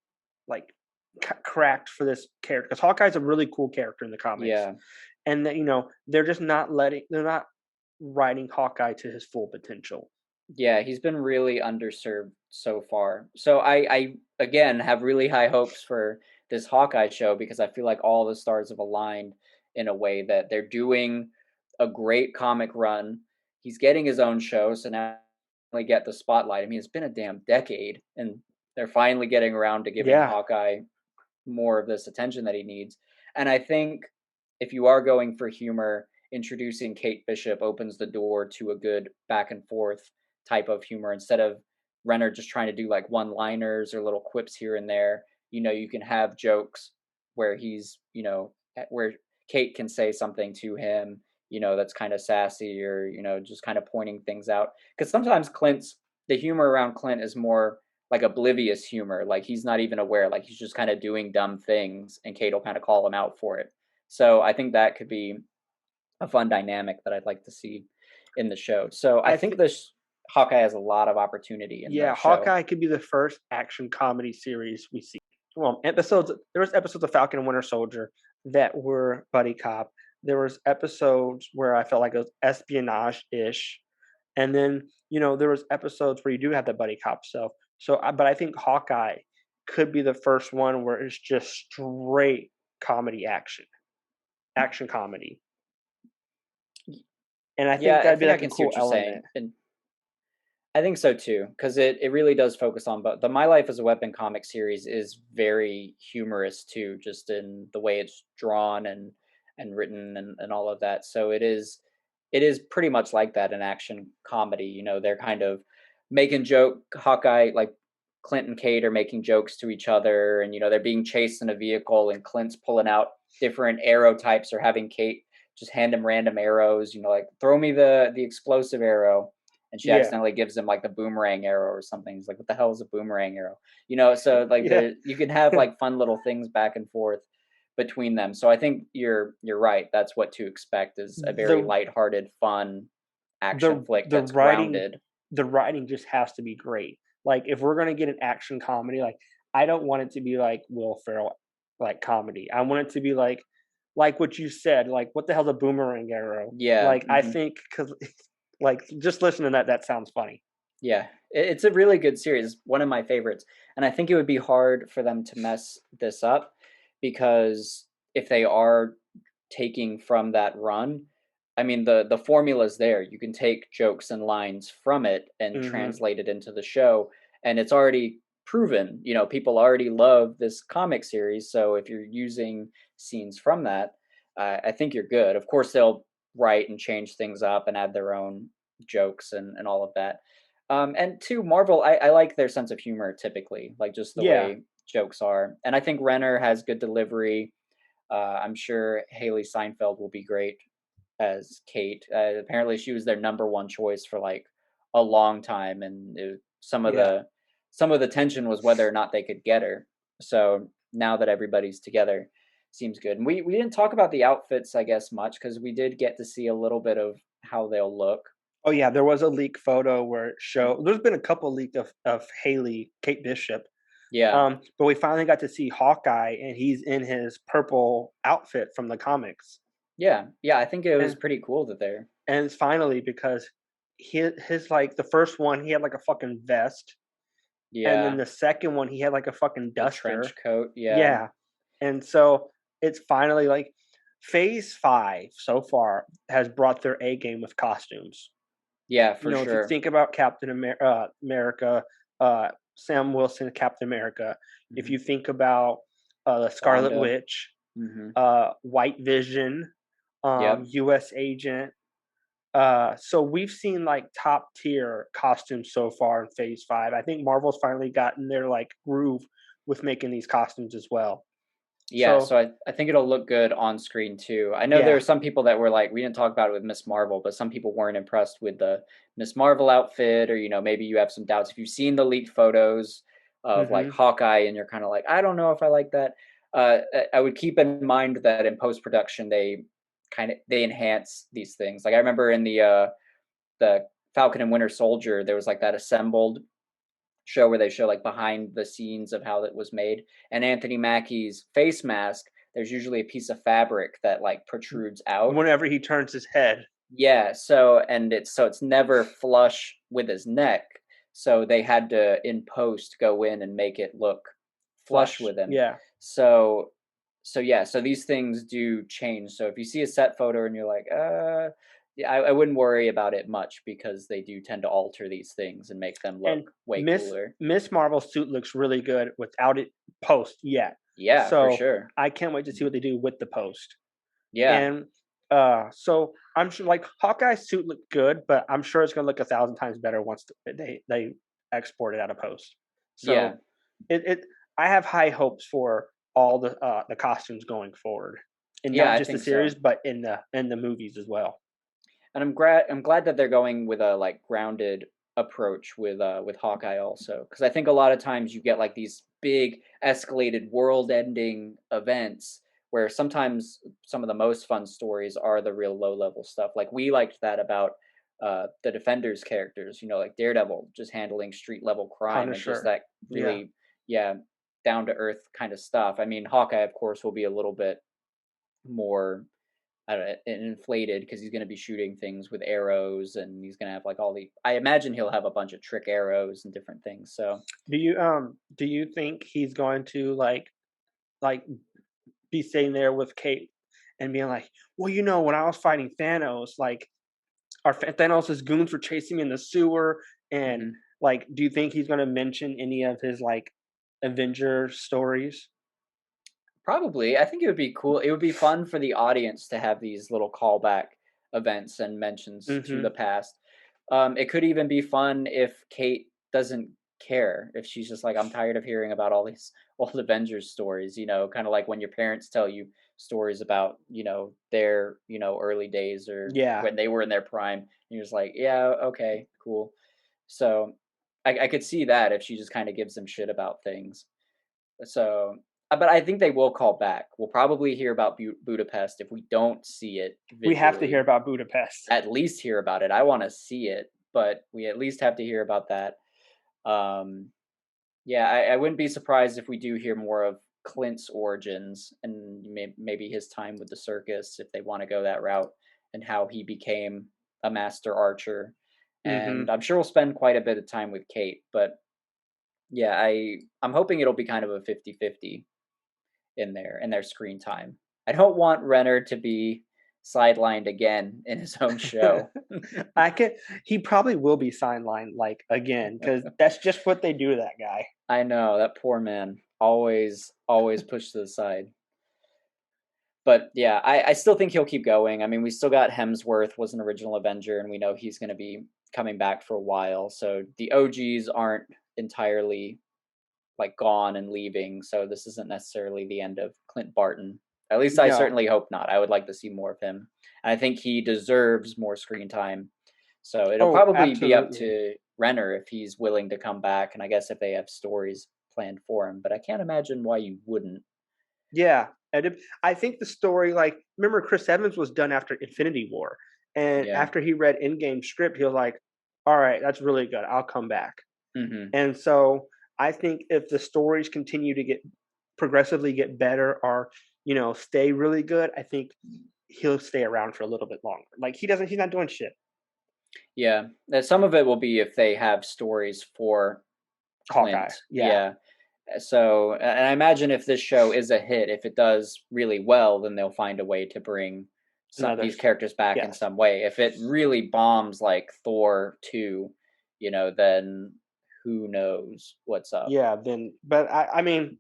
cracked for this character because Hawkeye's a really cool character in the comics, Yeah. and that they're just they're not writing Hawkeye to his full potential. Yeah, he's been really underserved so far. So I again have really high hopes for this Hawkeye show because I feel like all the stars have aligned in a way that they're doing a great comic run. He's getting his own show, so now we get the spotlight. I mean, it's been a damn decade, and they're finally getting around to giving Yeah, Hawkeye more of this attention that he needs. And I think if you are going for humor, introducing Kate Bishop opens the door to a good back and forth type of humor instead of Renner just trying to do like one liners or little quips here and there. You can have jokes where where Kate can say something to him, that's kind of sassy or, just kind of pointing things out. Because sometimes the humor around Clint is more like oblivious humor. Like he's not even aware. Like he's just kind of doing dumb things, and Kate will kind of call him out for it. So I think that could be a fun dynamic that I'd like to see in the show. So I I think think this Hawkeye has a lot of opportunity in the yeah, show. Hawkeye could be the first action comedy series we see. Well, episodes there was episodes of Falcon and Winter Soldier that were buddy cop. There was episodes where I felt like it was espionage ish. And then, there was episodes where you do have the buddy cop stuff. So, but I think Hawkeye could be the first one where it's just straight comedy action comedy. And I think Yeah, I that'd be think I like a can see cool what you're saying, element. and I think so too, because it really does focus on. But the My Life as a Weapon comic series is very humorous too, just in the way it's drawn and written and all of that. So it is pretty much like that in action comedy. They're kind of making joke Hawkeye like Clint and Kate are making jokes to each other, and they're being chased in a vehicle, and Clint's pulling out different arrow types or having Kate just hand him random arrows. Like throw me the explosive arrow, and she Yeah. accidentally gives him like the boomerang arrow or something. He's like, "What the hell is a boomerang arrow?" So like Yeah. you can have like fun little things back and forth between them. So I think you're right. That's what to expect is a very the lighthearted, fun action the flick the that's writing grounded. the writing just has to be great. Like if we're gonna get an action comedy, like I don't want it to be like Will Ferrell, like comedy. I want it to be like what you said, like what the hell's a boomerang arrow? Yeah, Like I think because like just listening to that, that sounds funny. yeah. It's a really good series, one of my favorites, and I think it would be hard for them to mess this up because if they are taking from that run, I mean the formula's there. You can take jokes and lines from it and Hmm. translate it into the show, and it's already proven. You know, people already love this comic series, so if you're using scenes from that, I think you're good. Of course, they'll write and change things up and add their own jokes and all of that. And two, Marvel, I like their sense of humor typically, like just the Yeah. way jokes are. And I think Renner has good delivery. I'm sure Haley Seinfeld will be great as Kate. Apparently, she was their number one choice for like a long time, and Yeah. some of the tension was whether or not they could get her. So now that everybody's together, seems good. And we didn't talk about the outfits, I guess, much because we did get to see a little bit of how they'll look. Oh yeah, there was a leak photo where it showed. There's been a couple leaked of Haley, Kate Bishop. Yeah, But we finally got to see Hawkeye, and he's in his purple outfit from the comics. yeah, yeah. I think it was And pretty cool that they're and it's finally because his like the first one he had like a fucking vest, and then yeah the second one he had like a fucking the trench duster. coat. Yeah, Yeah, and so it's finally like Phase 5 so far has brought their A game with costumes. yeah, You for know, if you sure. think about America, Sam Wilson, Captain America. If Hmm. you think about the Scarlet Wanda. Witch, Hmm. White Vision, Yep. U.S. Agent. So we've seen like top tier costumes so far in Phase 5. I think Marvel's finally gotten their like groove with making these costumes as well. Yeah, So so I think it'll look good on screen too. I know there yeah. are some people that were like, we didn't talk about it with Miss Marvel, but some people weren't impressed with the Miss Marvel outfit, or maybe you have some doubts. If you've seen the leaked photos of like Hmm. Hawkeye and you're kind of like, I don't know if I like that. I would keep in mind that in post production they enhance these things. Like I remember in the Falcon and Winter Soldier, there was like that assembled show where they show like behind the scenes of how it was made. And Anthony Mackie's face mask, there's usually a piece of fabric that like protrudes out. Whenever he turns his head. Yeah, so it's never flush with his neck. So they had to in post go in and make it look flush Flush. with him. Yeah. So so these things do change. So if you see a set photo and you're like, yeah, I wouldn't worry about it much because they do tend to alter these things and make them look And way cooler. Miss Marvel's suit looks really good without it post yet. Yeah, for So sure. I can't wait to see Mhm. what they do with the post. Yeah. And so I'm sure like Hawkeye's suit looked good, but I'm sure it's gonna look 1,000 times better once they export it out of post. Yeah. So it I have high hopes for all the costumes going forward, and Yeah, not I just the think series, so. but in the movies as well. And I'm glad that they're going with a like grounded approach with Hawkeye also cuz I think a lot of times you get like these big escalated world-ending events where sometimes some of the most fun stories are the real low-level stuff. Like we liked that about the Defenders characters, like Daredevil just handling street level crime and just Punisher, that yeah, really yeah, down to earth kind of stuff. I mean, Hawkeye of course will be a little bit more I don't know, inflated because he's going to be shooting things with arrows and he's going to have like all the. I imagine he'll have a bunch of trick arrows and different things. So do you think he's going to like be sitting there with Kate and being like, well, when I was fighting Thanos, like Thanos' goons were chasing me in the sewer, and mhm. like, do you think he's going to mention any of his like Avenger stories? Probably, I think it would be cool. It would be fun for the audience to have these little callback events and mentions to the Hmm. past. It could even be fun if Kate doesn't care. If she's just like, I'm tired of hearing about all these old Avengers stories. Kind of like when your parents tell you stories about their early days or Yeah, when they were in their prime. And you're just like, yeah, okay, cool. So I could see that if she just kind of gives them shit about things. So, but I think they will call back. We'll probably hear about Budapest if we don't see it we have to hear visually. about Budapest. At least hear about it. I want to see it, but we at least have to hear about that. Um, Yeah, I wouldn't be surprised if we do hear more of Clint's origins and maybe his time with the circus, if they want to go that route, and how he became a master archer. Hmm. And I'm sure we'll spend quite a bit of time with Kate, but yeah, I'm hoping it'll be kind of a 50-50 in their screen time. I don't want Renner to be sidelined again in his own show. I can. He probably will be sidelined like again because that's just what they do to that guy. I know that poor man, always pushed to the side. But yeah, I still think he'll keep going. I mean, we still got Hemsworth was an original Avenger, and we know he's going to be coming back for a while. So the OGs aren't entirely like gone and leaving. So this isn't necessarily the end of Clint Barton. At least I No. certainly hope not. I would like to see more of him. And I think he deserves more screen time. So it'll Oh, probably be up absolutely. to Renner if he's willing to come back, and I guess if they have stories planned for him. But I can't imagine why you wouldn't. Yeah, I think the story, like, remember Chris Evans was done after Infinity War, and Yeah. after he read Endgame script, he was like, "All right, that's really good. I'll come back." Hmm. And so I think if the stories continue to get progressively get better or stay really good, I think he'll stay around for a little bit longer. Like he's not doing shit. Yeah. Some of it will be if they have stories for Hawkeye, Clint. yeah, Yeah. So, and I imagine if this show is a hit, if it does really well, then they'll find a way to bring another these characters back in yes, some way. If it really bombs like Thor 2, then who knows what's up. yeah. Then, but I mean,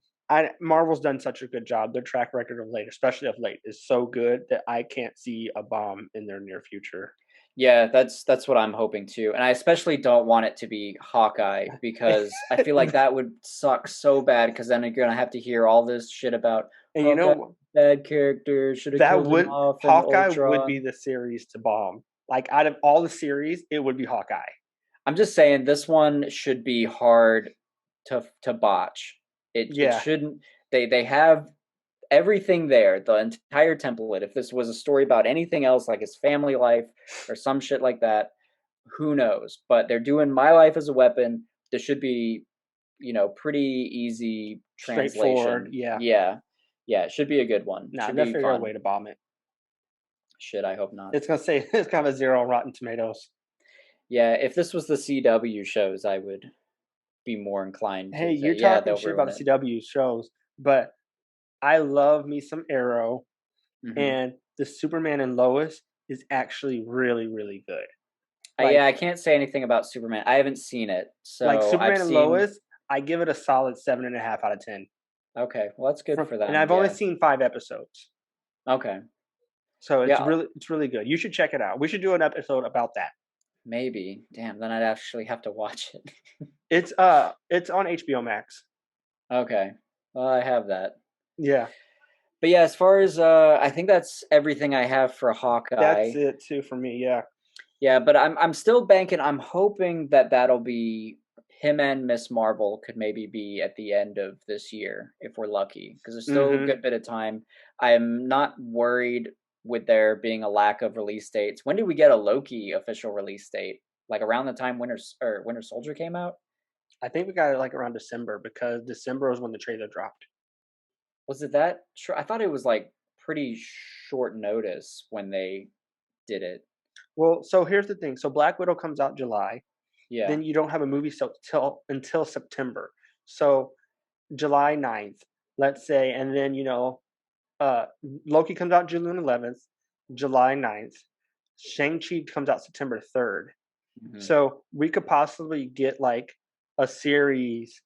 Marvel's done such a good job. Their track record of late, especially of late, is so good that I can't see a bomb in their near future. Yeah, that's what I'm hoping too. And I especially don't want it to be Hawkeye and because I feel like that would suck so bad because then you're gonna have to hear all this shit about you Hawkeye, know bad character, should have that killed him would off in Hawkeye would be Ultron. the series to bomb. Like out of all the series, it would be Hawkeye. I'm just saying this one should be hard to botch. It Yeah, shouldn't. They have everything there, the entire template. If this was a story about anything else, like his family life or some shit like that, who knows? But they're doing My Life as a Weapon. This should be, pretty easy straightforward. translation. Yeah, Yeah, yeah, it should be a good one. nah, Should they'll be figure out a way fun. to bomb it. Should I hope not? It's gonna say it's kind of a zero on Rotten Tomatoes. Yeah, if this was the CW shows, I would be more inclined Hey, to say, you're yeah, talking they'll shit about ruin the it. CW shows, but I love me some Arrow, Hmm. and the Superman and Lois is actually really, really good. Yeah, Like, I can't say anything about Superman. I haven't seen it, so I've Superman and seen. Lois, I give it a solid 7.5 out of 10. Okay, well that's good for And them. I've only Yeah. seen 5 episodes, Okay. so Yeah, it's really good. You should check it out. We should do an episode about that. maybe. Damn, then I'd actually have to watch it. It's on HBO Max. Okay. Well, I have that. Yeah, But yeah, as far as I think that's everything I have for that's Hawkeye. it too for me. Yeah, Yeah, but I'm still banking. I'm hoping that that'll be him and Miss Marvel could maybe be at the end of this year if we're lucky because there's still a hmm. good bit of time. I'm not worried with there being a lack of release dates. When did we get a Loki official release date? Like around the time Winter Soldier came out? I think we got it like around December because December was when the trailer dropped. Was it that? Sure, I thought it was like pretty short notice when they did it. Well, so here's the thing. So Black Widow comes out July. Yeah. Then you don't have a movie so till until September. So July 9th, let's say, and then uh Loki comes out June 11th, July 9th. Shang-Chi comes out September 3rd. Hmm. So we could possibly get like a series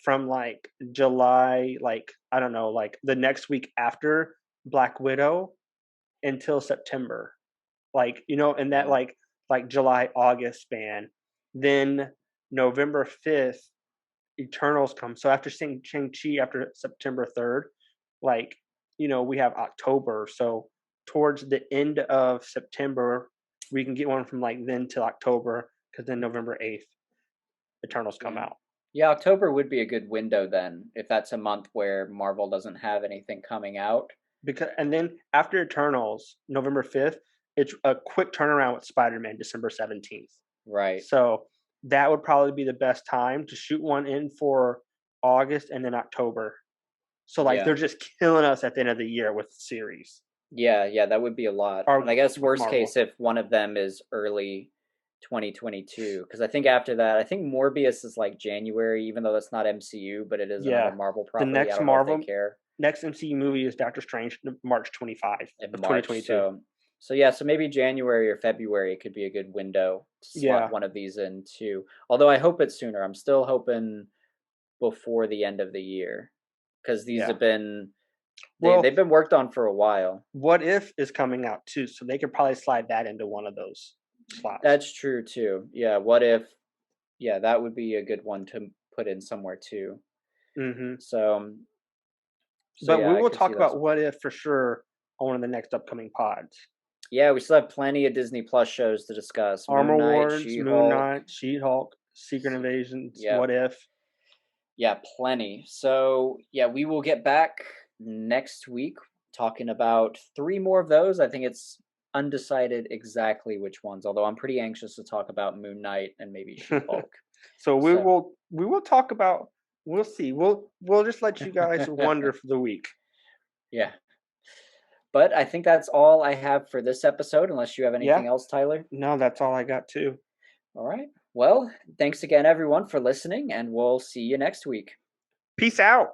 from like July, like I don't know, like the next week after Black Widow until September. Like, in that Yeah. like July, August span. Then November 5th, Eternals come. So after Shang-Chi after September 3rd, like, we have October. So towards the end of September, we can get one from like then till October, because then November 8th, Eternals come Yeah. out. Yeah, October would be a good window then, if that's a month where Marvel doesn't have anything coming out. Because and then after Eternals, November 5th, it's a quick turnaround with Spider-Man, December 17th. Right. So that would probably be the best time to shoot one in for August, and then October. So like Yeah. they're just killing us at the end of the year with series Yeah, that would be a lot. or And I guess with worst Marvel. case if one of them is early 2022, because I think after that, I think Morbius is like January, even though that's not MCU, but it is another Yeah, Marvel the property. I don't know if they care next MCU movie is Doctor Strange, March 25 in of March. 2022. So yeah, so maybe January or February could be a good window to slot Yeah, one of these in too. Although I hope it's sooner. I'm still hoping before the end of the year because these yeah. have been Well, they've been worked on for a while. What If is coming out too, so they could probably slide that into one of those slots. That's true too. Yeah, what if yeah, that would be a good one to put in somewhere too. Hmm. So so But yeah, we I will could see talk those. about What If for sure on one of the next upcoming pods. Yeah, we still have plenty of Disney Plus shows to discuss. Moon Armor Knight, Wars, Moon She-Hulk. Knight, She-Hulk, Secret Invasions, Yep. What If. Yeah, plenty. So, yeah, we will get back next week talking about 3 more of those. I think it's undecided exactly which ones, although I'm pretty anxious to talk about Moon Knight and maybe She-Hulk. So So, we will talk about, we'll see. We'll just let you guys wonder for the week. yeah. But I think that's all I have for this episode, unless you have Yeah. anything else, Tyler. No, that's all I got too. All right. Well, thanks again, everyone, for listening, and we'll see you next week. Peace out.